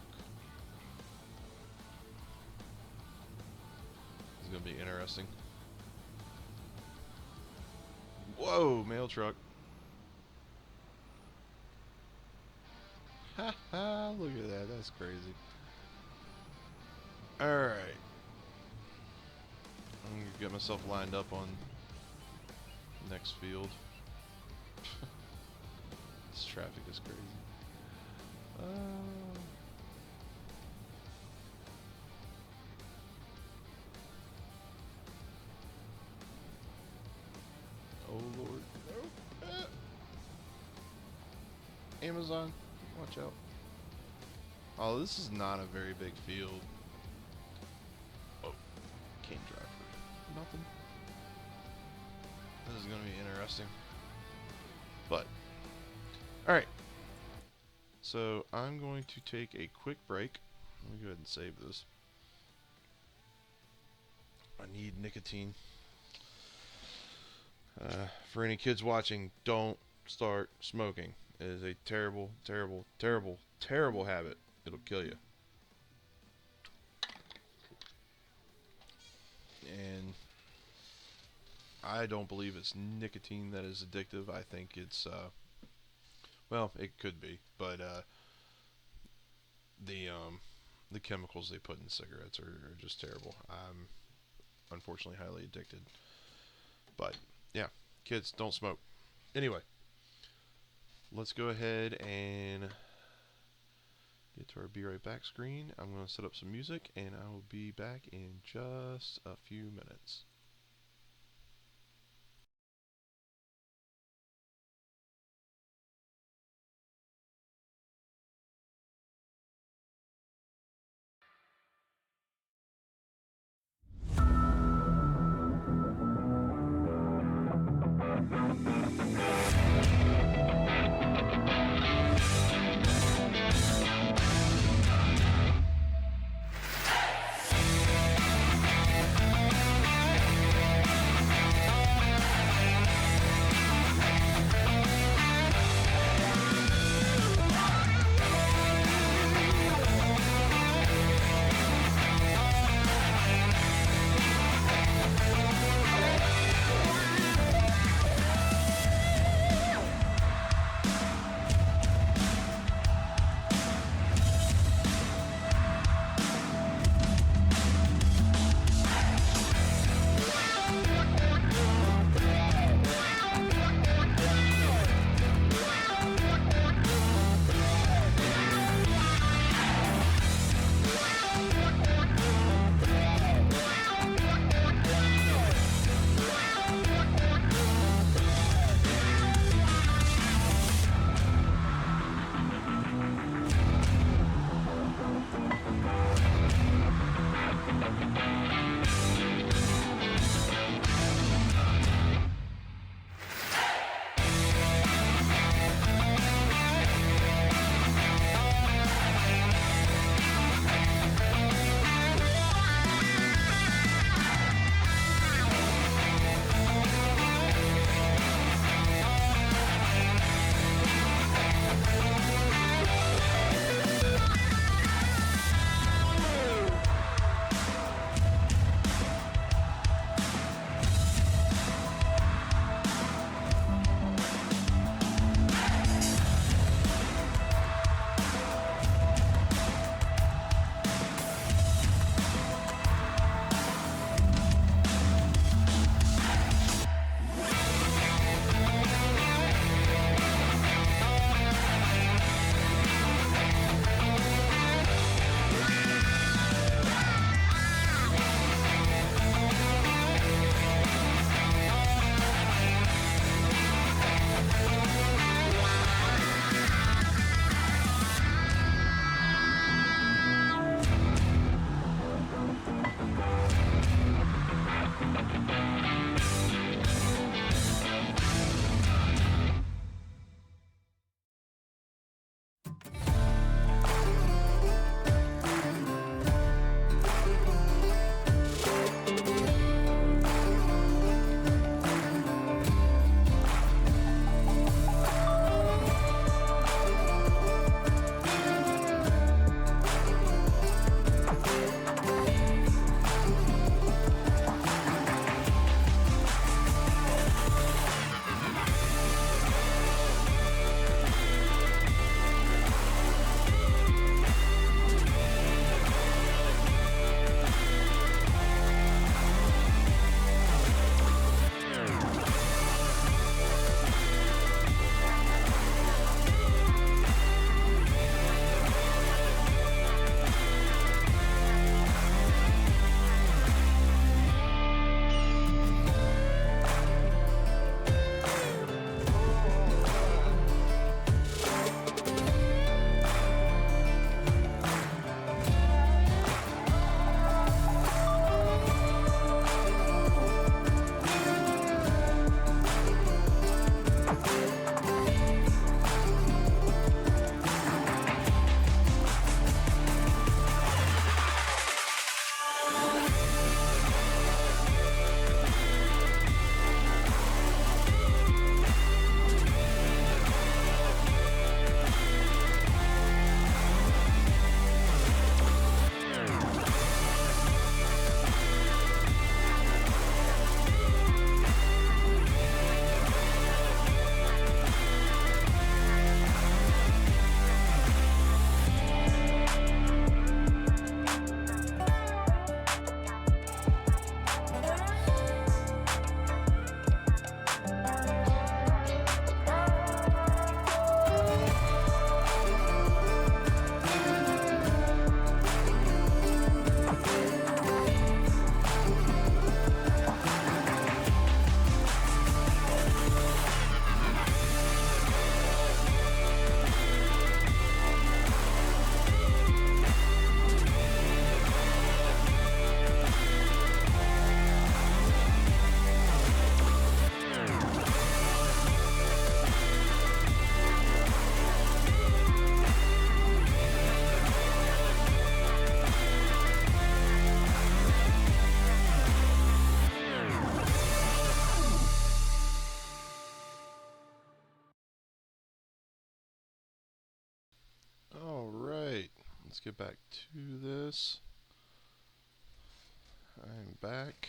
This is gonna be interesting. Whoa, mail truck. Ha ha, look at that, that's crazy. Alright. I'm gonna get myself lined up on Next field. This traffic is crazy. Oh Lord. No. Amazon, watch out. Oh, this is not a very big field. Oh, can't drive for nothing. This is going to be interesting. But, alright. So, I'm going to take a quick break. Let me go ahead and save this. I need nicotine. For any kids watching, don't start smoking. It is a terrible, terrible, terrible, terrible habit. It'll kill you. And I don't believe it's nicotine that is addictive. I think it's, well, it could be, but the chemicals they put in cigarettes are just terrible. I'm unfortunately highly addicted. But yeah, kids, don't smoke. Anyway, let's go ahead and get to our Be Right Back screen. I'm going to set up some music, and I will be back in just a few minutes. let's get back to this. I'm back.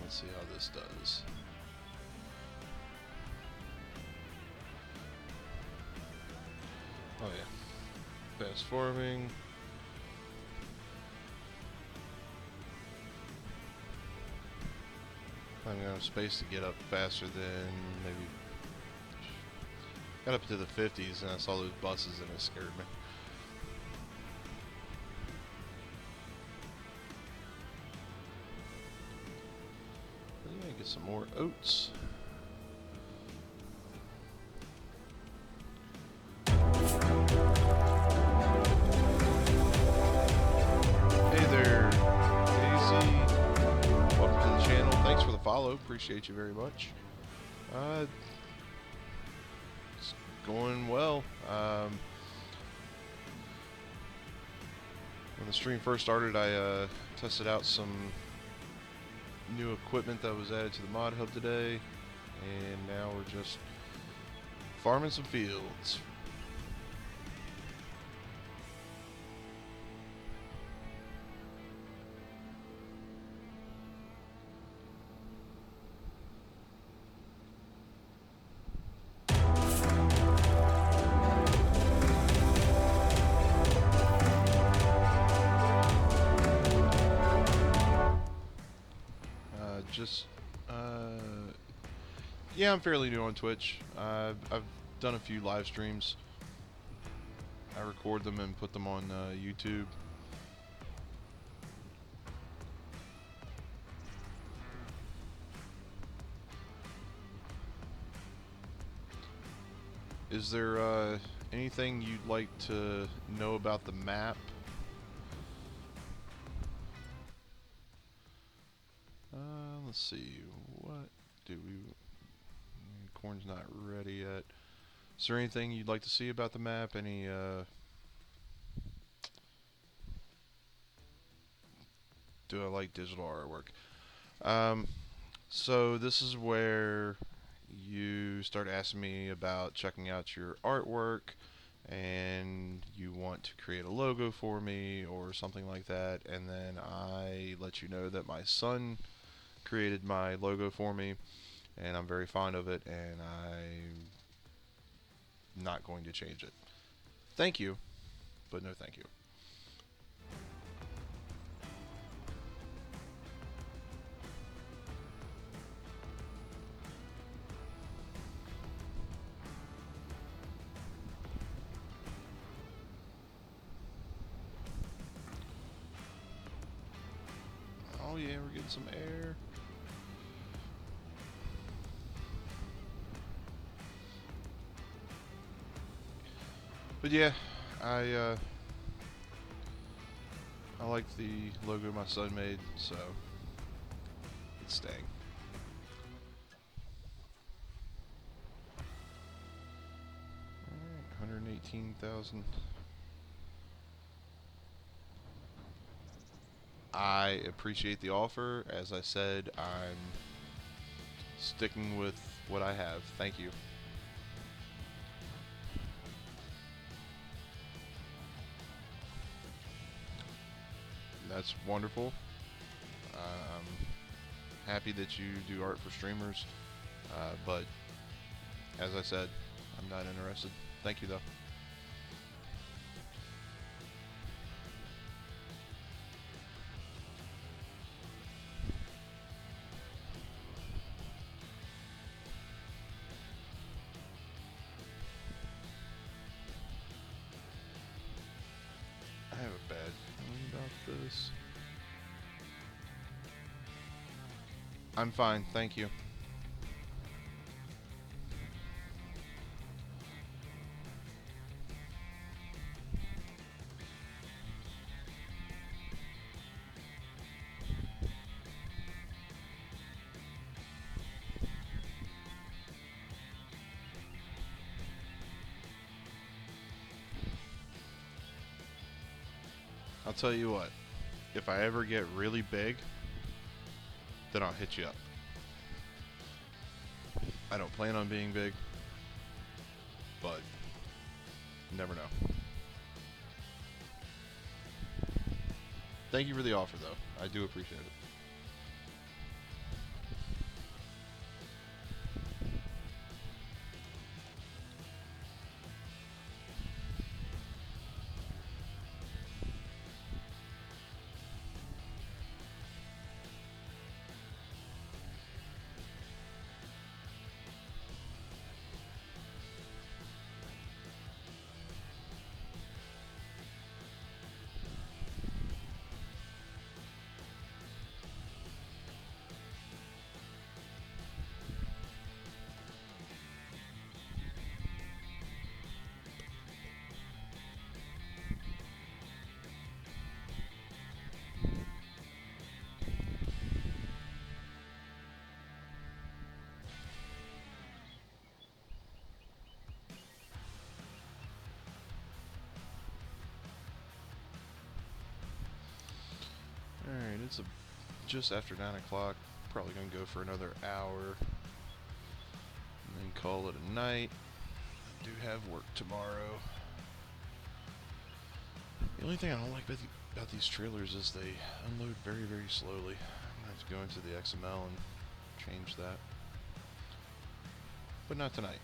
Let's see how this does. Oh yeah, fast farming. I'm gonna have space to get up faster than maybe. Got up to the 50s and I saw those buses and it scared me. Yeah, get some more oats. Hey there, Daisy. Welcome to the channel. Thanks for the follow. Appreciate you very much. It's going well. When the stream first started, I tested out some new equipment that was added to the mod hub today, and now we're just farming some fields. Yeah, I'm fairly new on Twitch. I've done a few live streams. I record them and put them on YouTube. Is there anything you'd like to know about the map? Let's see. What do we... Corn's not ready yet. Is there anything you'd like to see about the map? Any do I like digital artwork? So this is where you start asking me about checking out your artwork, and you want to create a logo for me or something like that, and then I let you know that my son created my logo for me, and I'm very fond of it, and I'm not going to change it. Thank you, but no thank you. Oh yeah, we're getting some air. But yeah, I like the logo my son made, so it's staying. Alright, 118,000. I appreciate the offer. As I said, I'm sticking with what I have. Thank you. That's wonderful. I'm happy that you do art for streamers, but as I said, I'm not interested. Thank you, though. I have a bad feeling about this. I'm fine, thank you. I'll tell you what, if I ever get really big, then I'll hit you up. I don't plan on being big, but you never know. Thank you for the offer, though. I do appreciate it. Alright, it's just after 9 o'clock. Probably going to go for another hour. And then call it a night. I do have work tomorrow. The only thing I don't like about these trailers is they unload very, very slowly. I'm going to have to go into the XML and change that. But not tonight.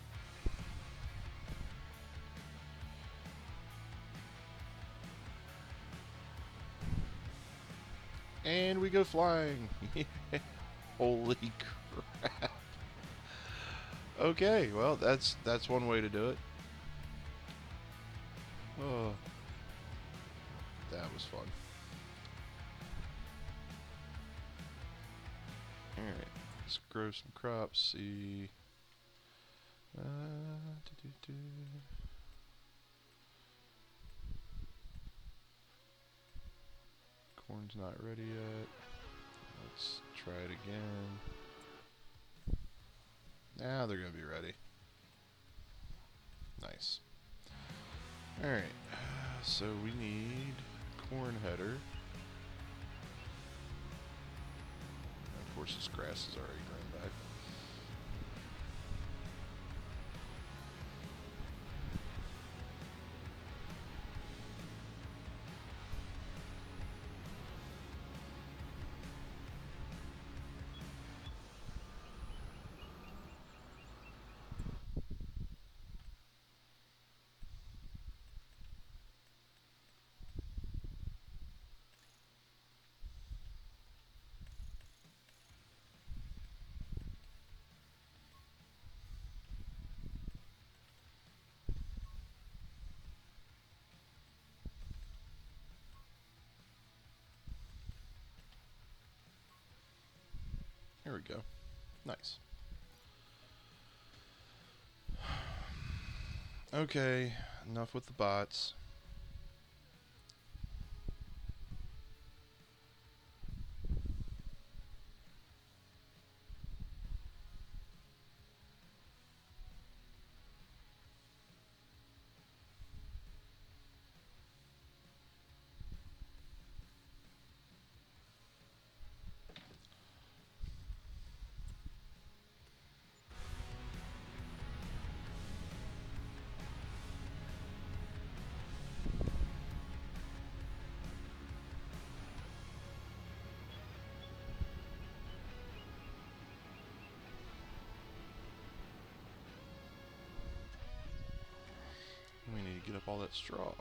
And we go flying. Holy crap. Okay, well, that's one way to do it. Oh, that was fun. Alright, let's grow some crops, see. Corn's not ready yet. Let's try it again. Now they're going to be ready. Nice. Alright, so we need corn header. Of course, this grass is already grown back. Here we go. Nice. Okay, enough with the bots. We need to get up all that straw.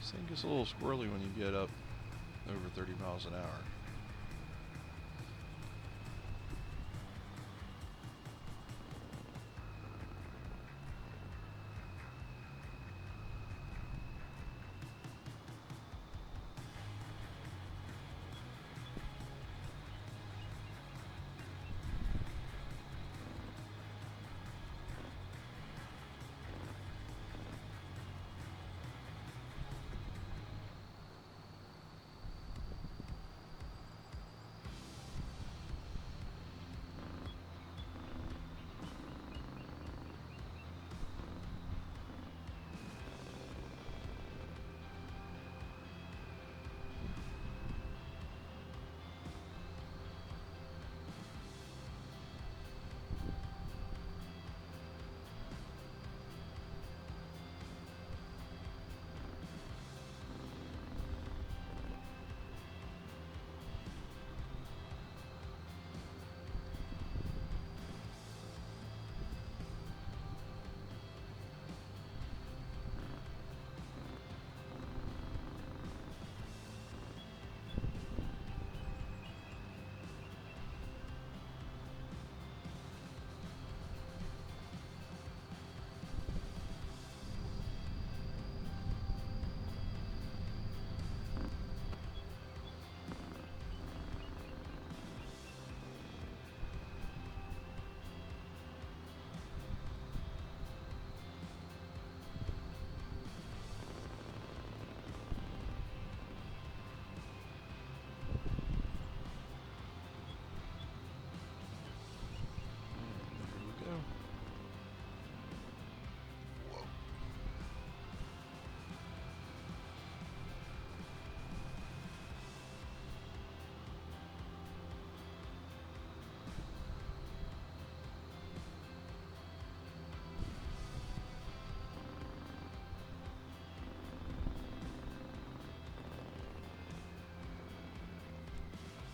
This thing gets a little squirrely when you get up over 30 miles an hour.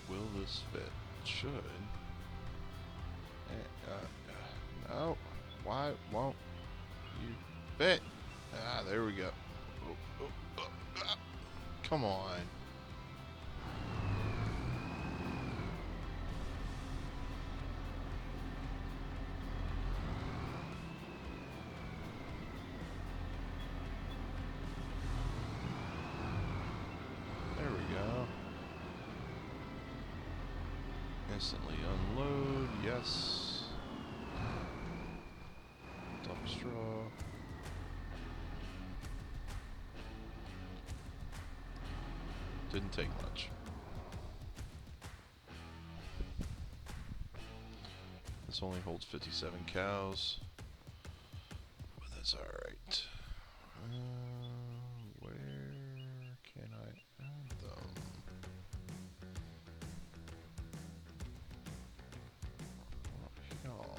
Will this fit? It should. No. Why won't you fit? Ah, there we go. Come on. There we go. Instantly unload, yes. Dump straw. Didn't take much. This only holds 57 cows, but that's alright. Where can I add them? Oh,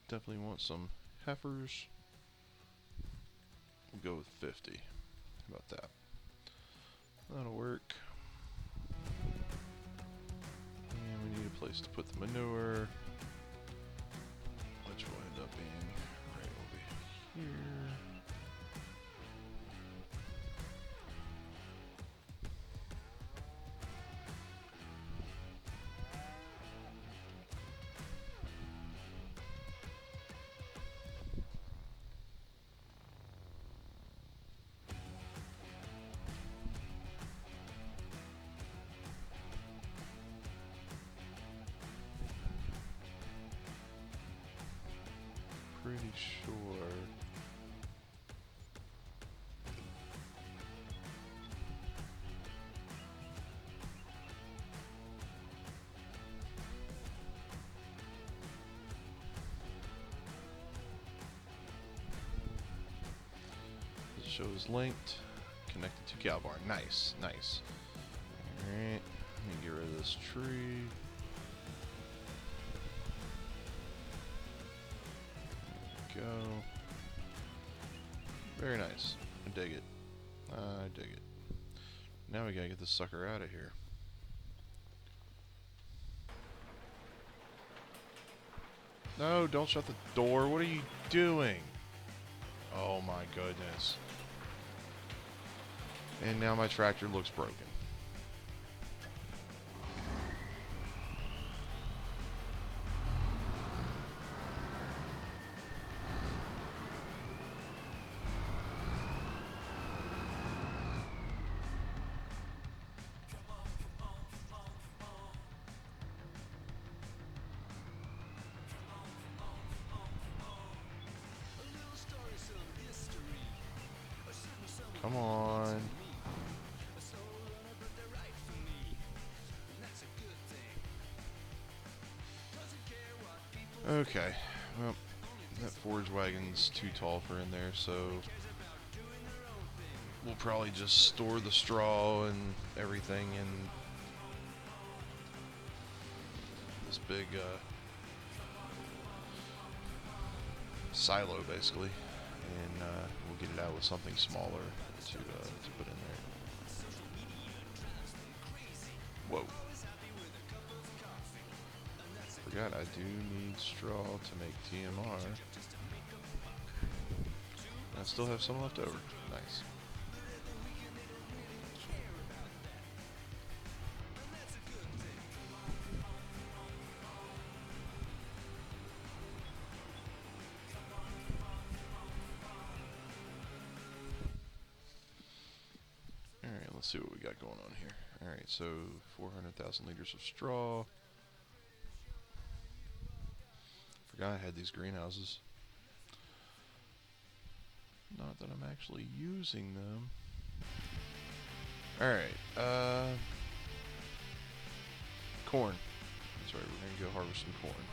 definitely want some heifers. We'll go with 50. How about that? That'll work. And we need a place to put the manure, which will end up being right over here. Pretty sure. It shows linked, connected to cow barn. Nice, nice. Alright, let me get rid of this tree. Go. Very nice. I dig it. I dig it. Now we gotta get this sucker out of here. No, don't shut the door. What are you doing? Oh my goodness. And now my tractor looks broken. Come on. Okay. Well, that forage wagon's too tall for in there, so we'll probably just store the straw and everything in this big silo, basically, and we'll get it out with something smaller to put in there. Whoa. Forgot I do need straw to make TMR. I still have some left over. Nice. Alright, let's see what we got going on here. Alright, so 400,000 liters of straw. Forgot I had these greenhouses. Not that I'm actually using them. Alright, corn. That's right, we're gonna go harvest some corn.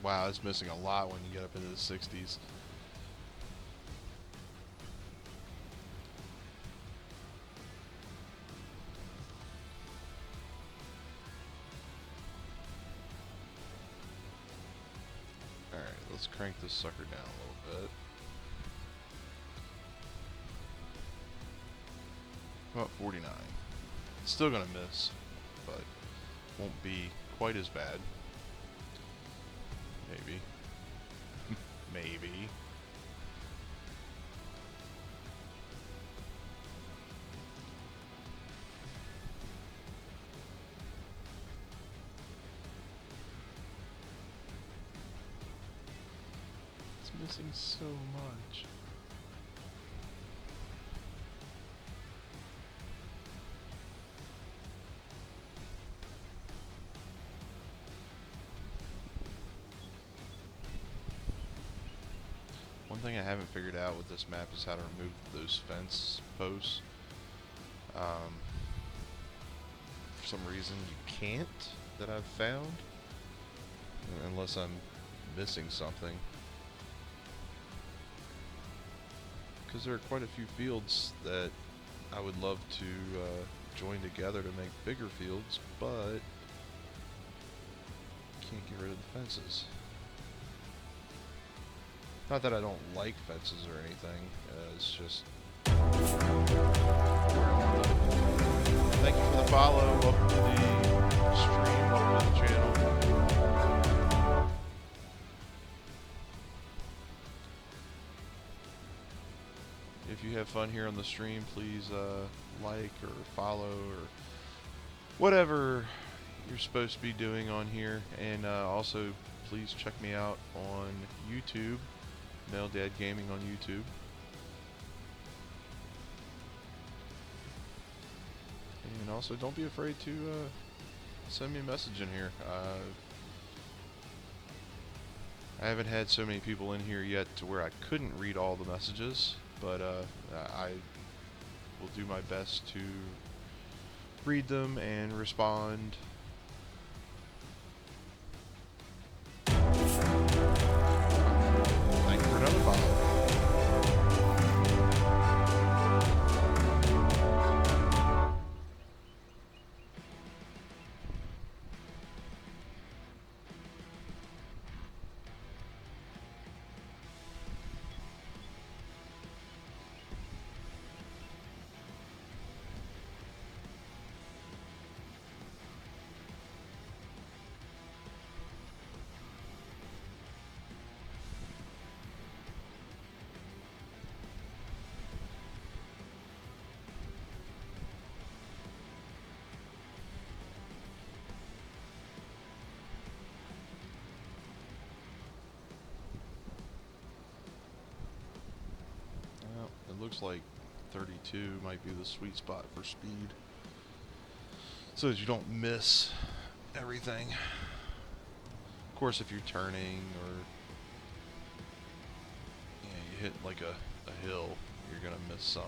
Wow, it's missing a lot when you get up into the 60s. Alright, let's crank this sucker down a little bit. About 49. It's still gonna miss, but won't be quite as bad. Maybe. Maybe. It's missing so much. One thing I haven't figured out with this map is how to remove those fence posts. For some reason you can't, that I've found, unless I'm missing something. Because there are quite a few fields that I would love to join together to make bigger fields, but can't get rid of the fences. Not that I don't like fences or anything, it's just... Thank you for the follow, welcome to the stream, welcome to the channel. If you have fun here on the stream, please like or follow or whatever you're supposed to be doing on here. And also, please check me out on YouTube. Nail Dad Gaming on YouTube. And also, don't be afraid to send me a message in here. I haven't had so many people in here yet to where I couldn't read all the messages, but I will do my best to read them and respond. Thank you for another follow. Well, it looks like 32 might be the sweet spot for speed, so that you don't miss everything. Of course, if you're turning or you hit like a hill, you're gonna miss some.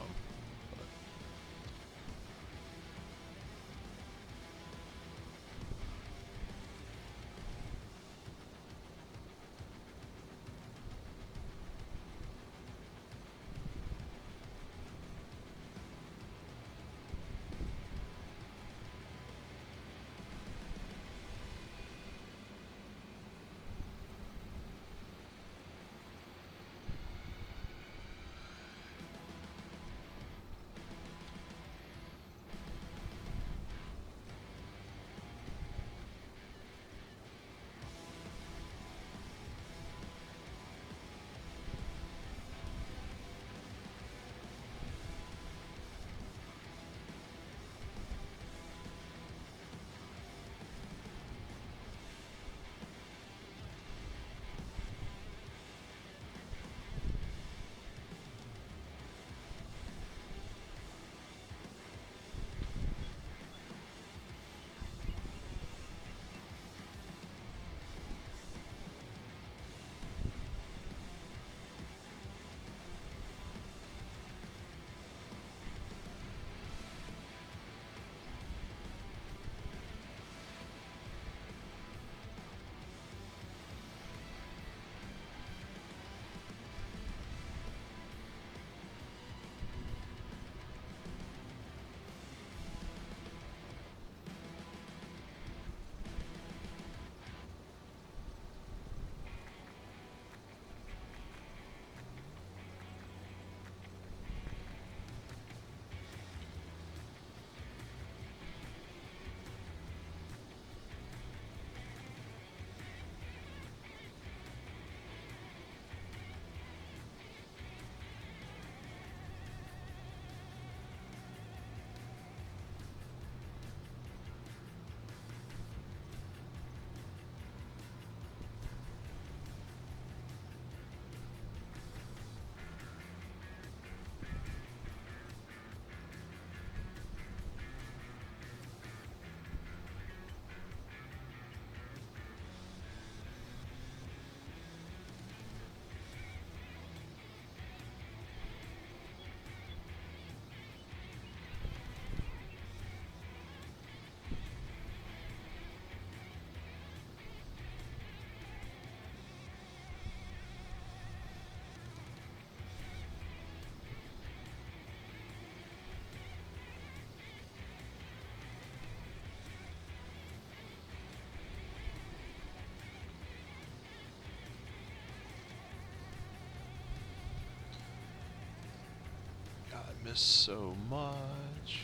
I miss so much.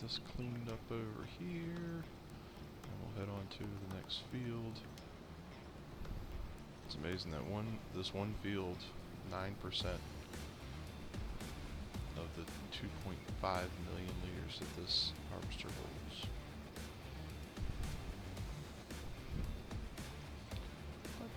this cleaned up over here. And we'll head on to the next field. It's amazing that this one field, 9% of the 2.5 million liters that this harvester holds. What?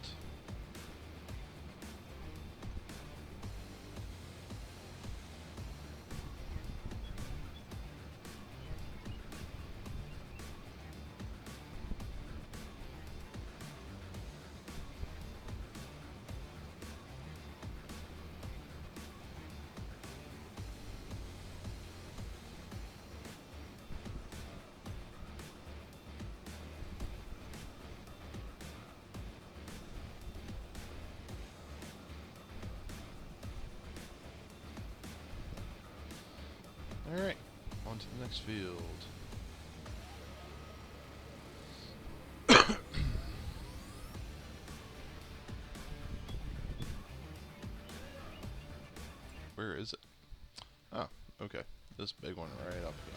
Alright, on to the next field. Where is it? Oh, okay. This big one right up here.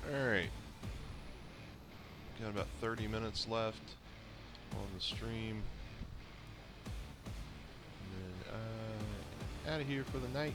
Alright. Got about 30 minutes left on the stream. And then out of here for the night.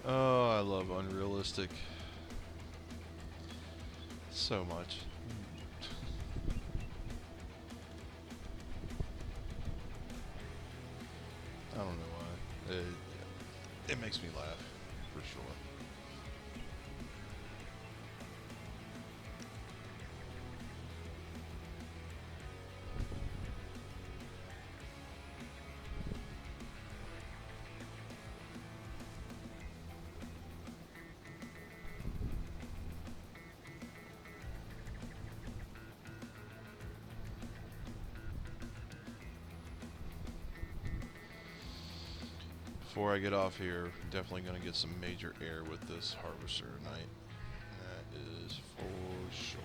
Oh, I love unrealistic so much. I don't know why. It makes me laugh, for sure. Before I get off here, definitely going to get some major air with this harvester tonight. That is for sure.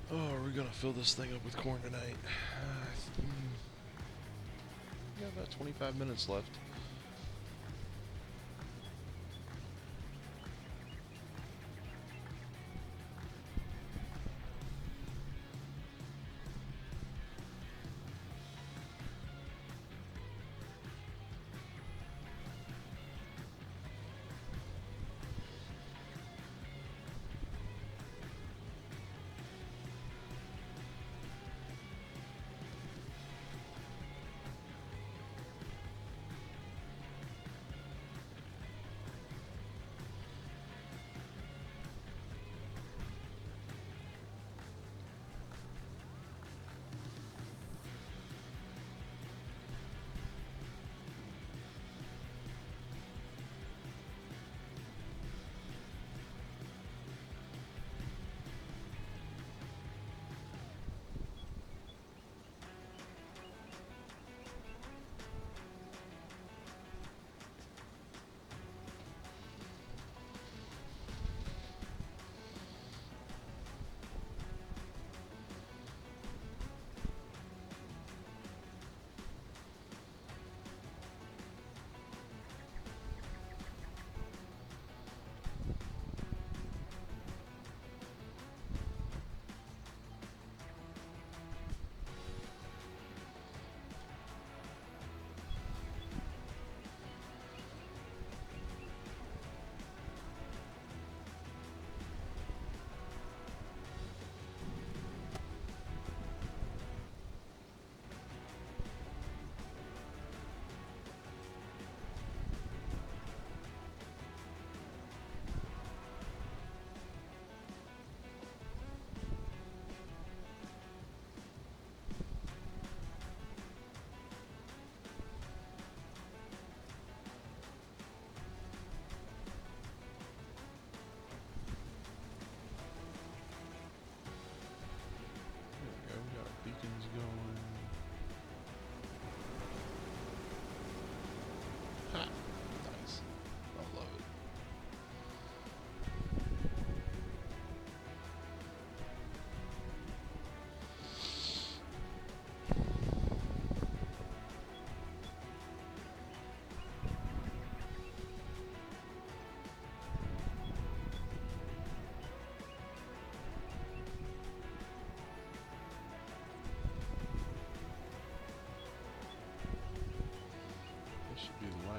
Oh, are we gonna fill this thing up with corn tonight? Got about 25 minutes left.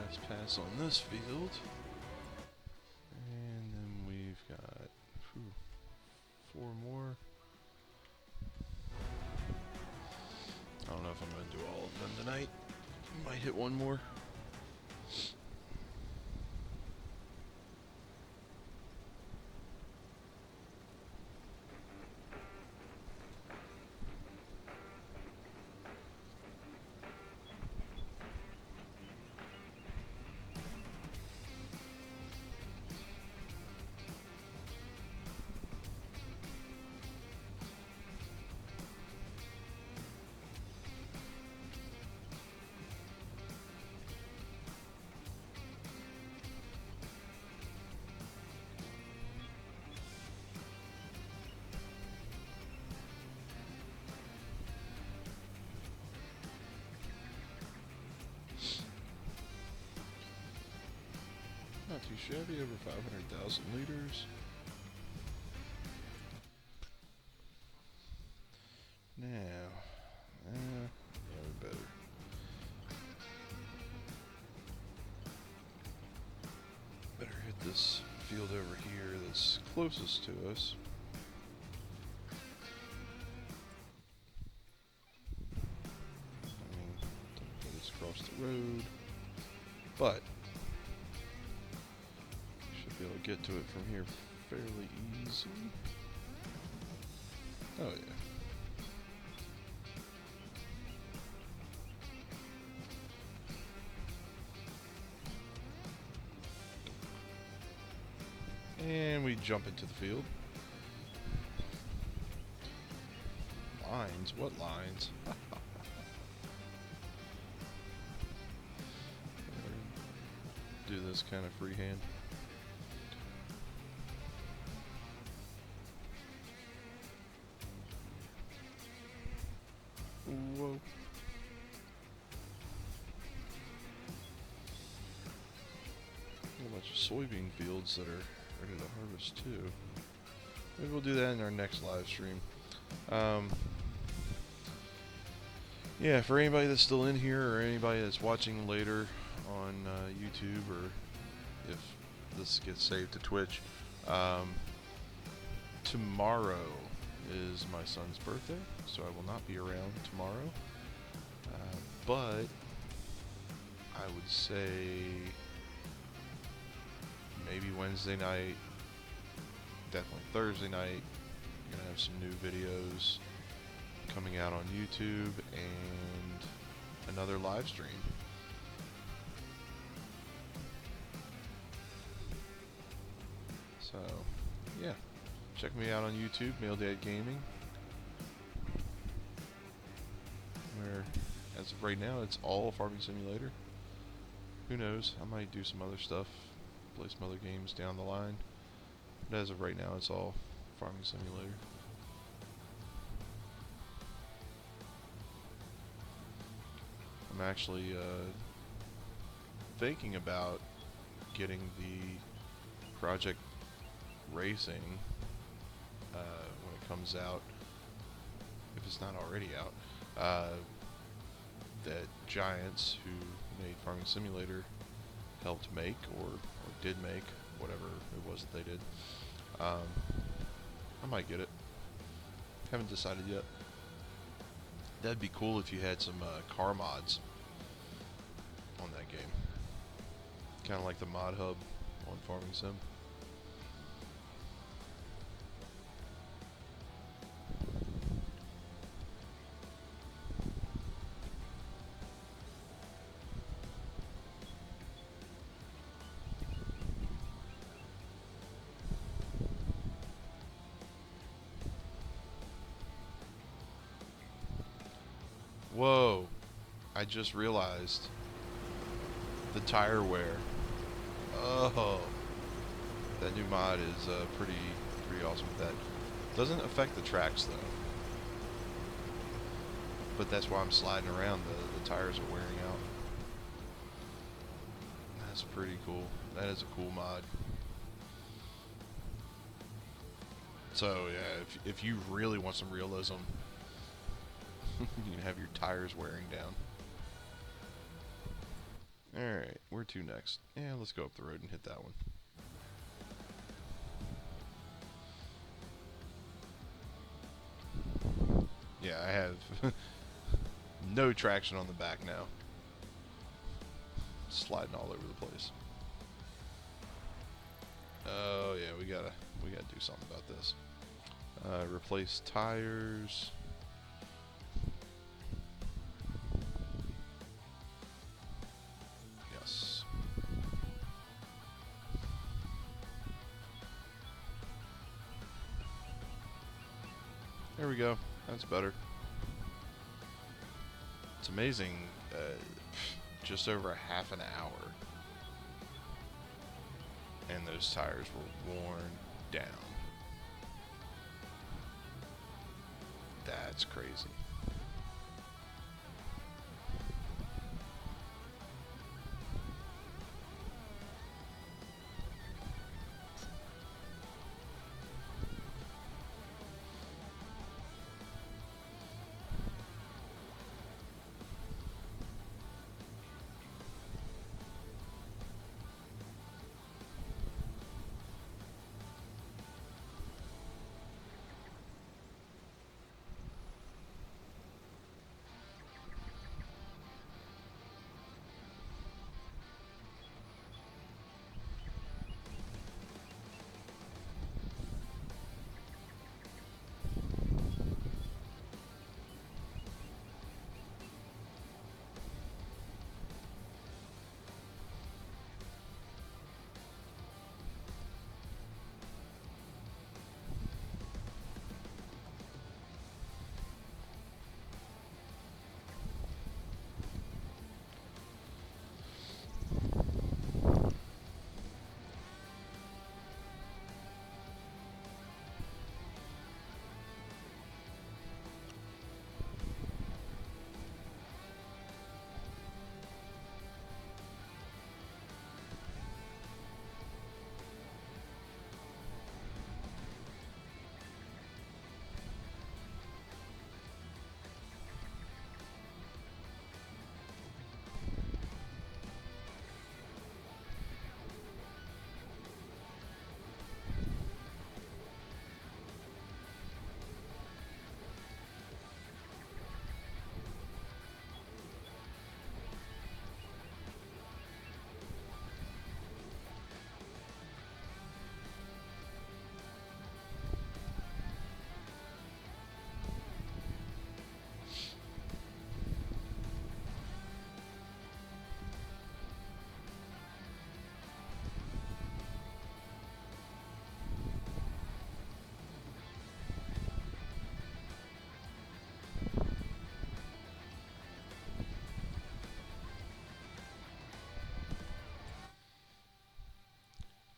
Let's pass on this field. And then we've got 4 more. I don't know if I'm going to do all of them tonight. Might hit one more. Not too shabby, over 500,000 liters. Now, yeah, we better hit this field over here that's closest to us. I mean, don't put us across the road, but be able to get to it from here fairly easy. Oh yeah. And we jump into the field. Lines? What lines? Do this kind of freehand. Whoa. A bunch of soybean fields that are ready to harvest too. Maybe we'll do that in our next live stream. Yeah, for anybody that's still in here or anybody that's watching later on YouTube, or if this gets saved to Twitch, tomorrow is my son's birthday, so I will not be around tomorrow. But I would say maybe Wednesday night, definitely Thursday night, we're going to have some new videos coming out on YouTube and another live stream. So, yeah. Check me out on YouTube, Male Dad Gaming, where, as of right now, it's all Farming Simulator. Who knows? I might do some other stuff, play some other games down the line. But as of right now, it's all Farming Simulator. I'm actually thinking about getting the Project Racing when it comes out, if it's not already out, that Giants, who made Farming Simulator, helped make or did make, whatever it was that they did. I might get it. Haven't decided yet. That'd be cool if you had some car mods on that game. Kind of like the mod hub on Farming Sim. Whoa, I just realized the tire wear. Oh, that new mod is pretty awesome with that. Doesn't affect the tracks though, but that's why I'm sliding around. The tires are wearing out. That's pretty cool. That is a cool mod. So yeah, if you really want some realism, you can have your tires wearing down. Alright, where to next? Yeah, let's go up the road and hit that one. Yeah, I have no traction on the back now. Sliding all over the place. Oh yeah, we gotta do something about this. Replace tires. Yes. There we go. That's better. It's amazing. Just over half an hour, and those tires were worn down. That's crazy.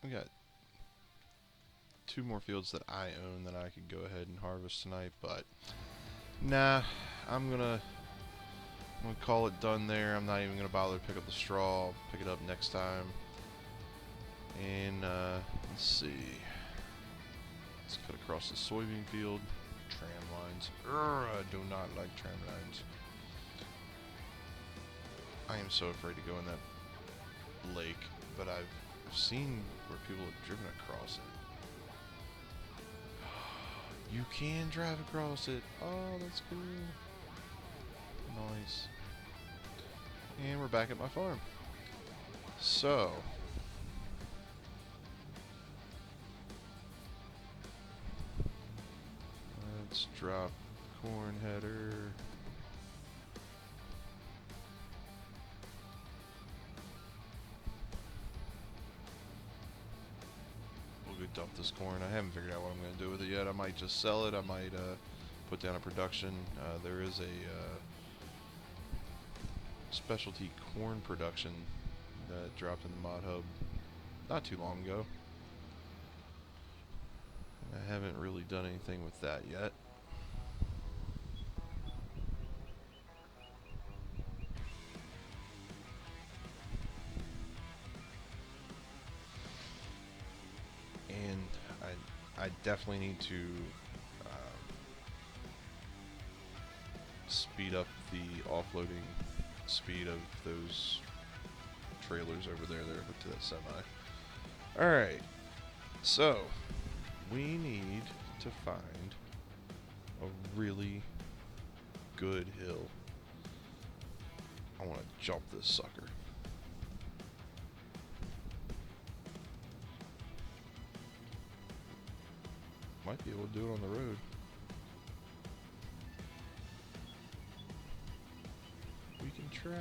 We got 2 more fields that I own that I could go ahead and harvest tonight, but nah, I'm gonna call it done there. I'm not even gonna bother to pick up the straw. I'll pick it up next time. And let's see. Let's cut across the soybean field. Tram lines. I do not like tram lines. I am so afraid to go in that lake, but I've seen where people have driven across it. You can drive across it. Oh, that's cool. Nice. And we're back at my farm. So, let's drop corn header. We'll go dump this corn. I haven't figured out what I'm going to do with it yet. I might just sell it. I might put down a production. There is a specialty corn production that dropped in the mod hub not too long ago. I haven't really done anything with that yet. And I definitely need to speed up the offloading speed of those trailers over there that are hooked to that semi. Alright, so we need to find a really good hill. I want to jump this sucker. Might be able to do it on the road. We can try.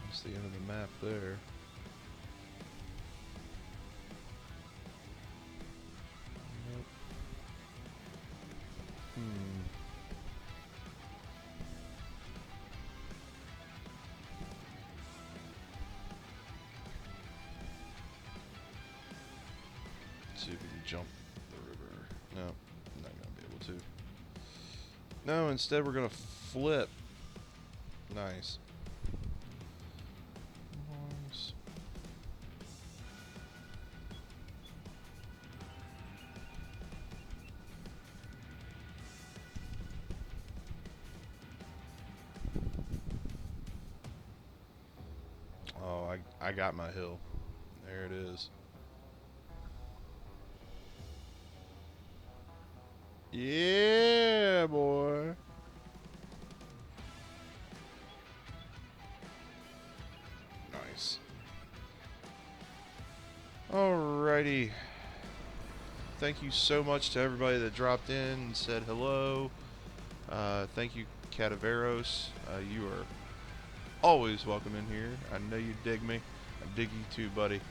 That's the end of the map there. Nope. See if we can jump the river. No, I'm not gonna be able to. No, instead we're gonna flip. Nice. Nice. Oh, I got my hill. There it is. Yeah, boy. Nice. Alrighty. Thank you so much to everybody that dropped in and said hello. Thank you, Cataveros. You are always welcome in here. I know you dig me. I dig you too, buddy.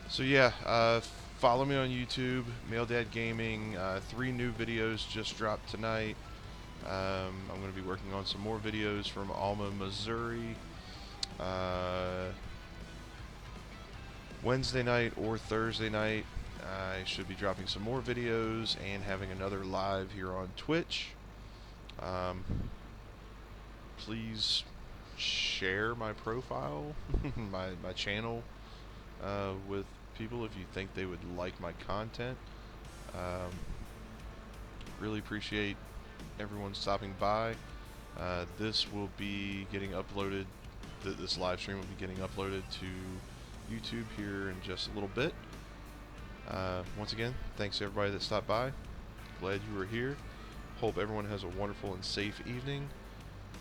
So yeah, follow me on YouTube, Male Dad Gaming. 3 new videos just dropped tonight. I'm going to be working on some more videos from Alma, Missouri. Wednesday night or Thursday night, I should be dropping some more videos and having another live here on Twitch. Please share my profile, my channel, with people if you think they would like my content. Really appreciate everyone stopping by. This will be getting uploaded. This live stream will be getting uploaded to YouTube here in just a little bit. Once again, thanks to everybody that stopped by. Glad you were here. Hope everyone has a wonderful and safe evening.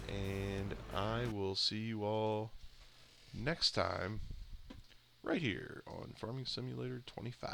And I will see you all next time right here on Farming Simulator 25.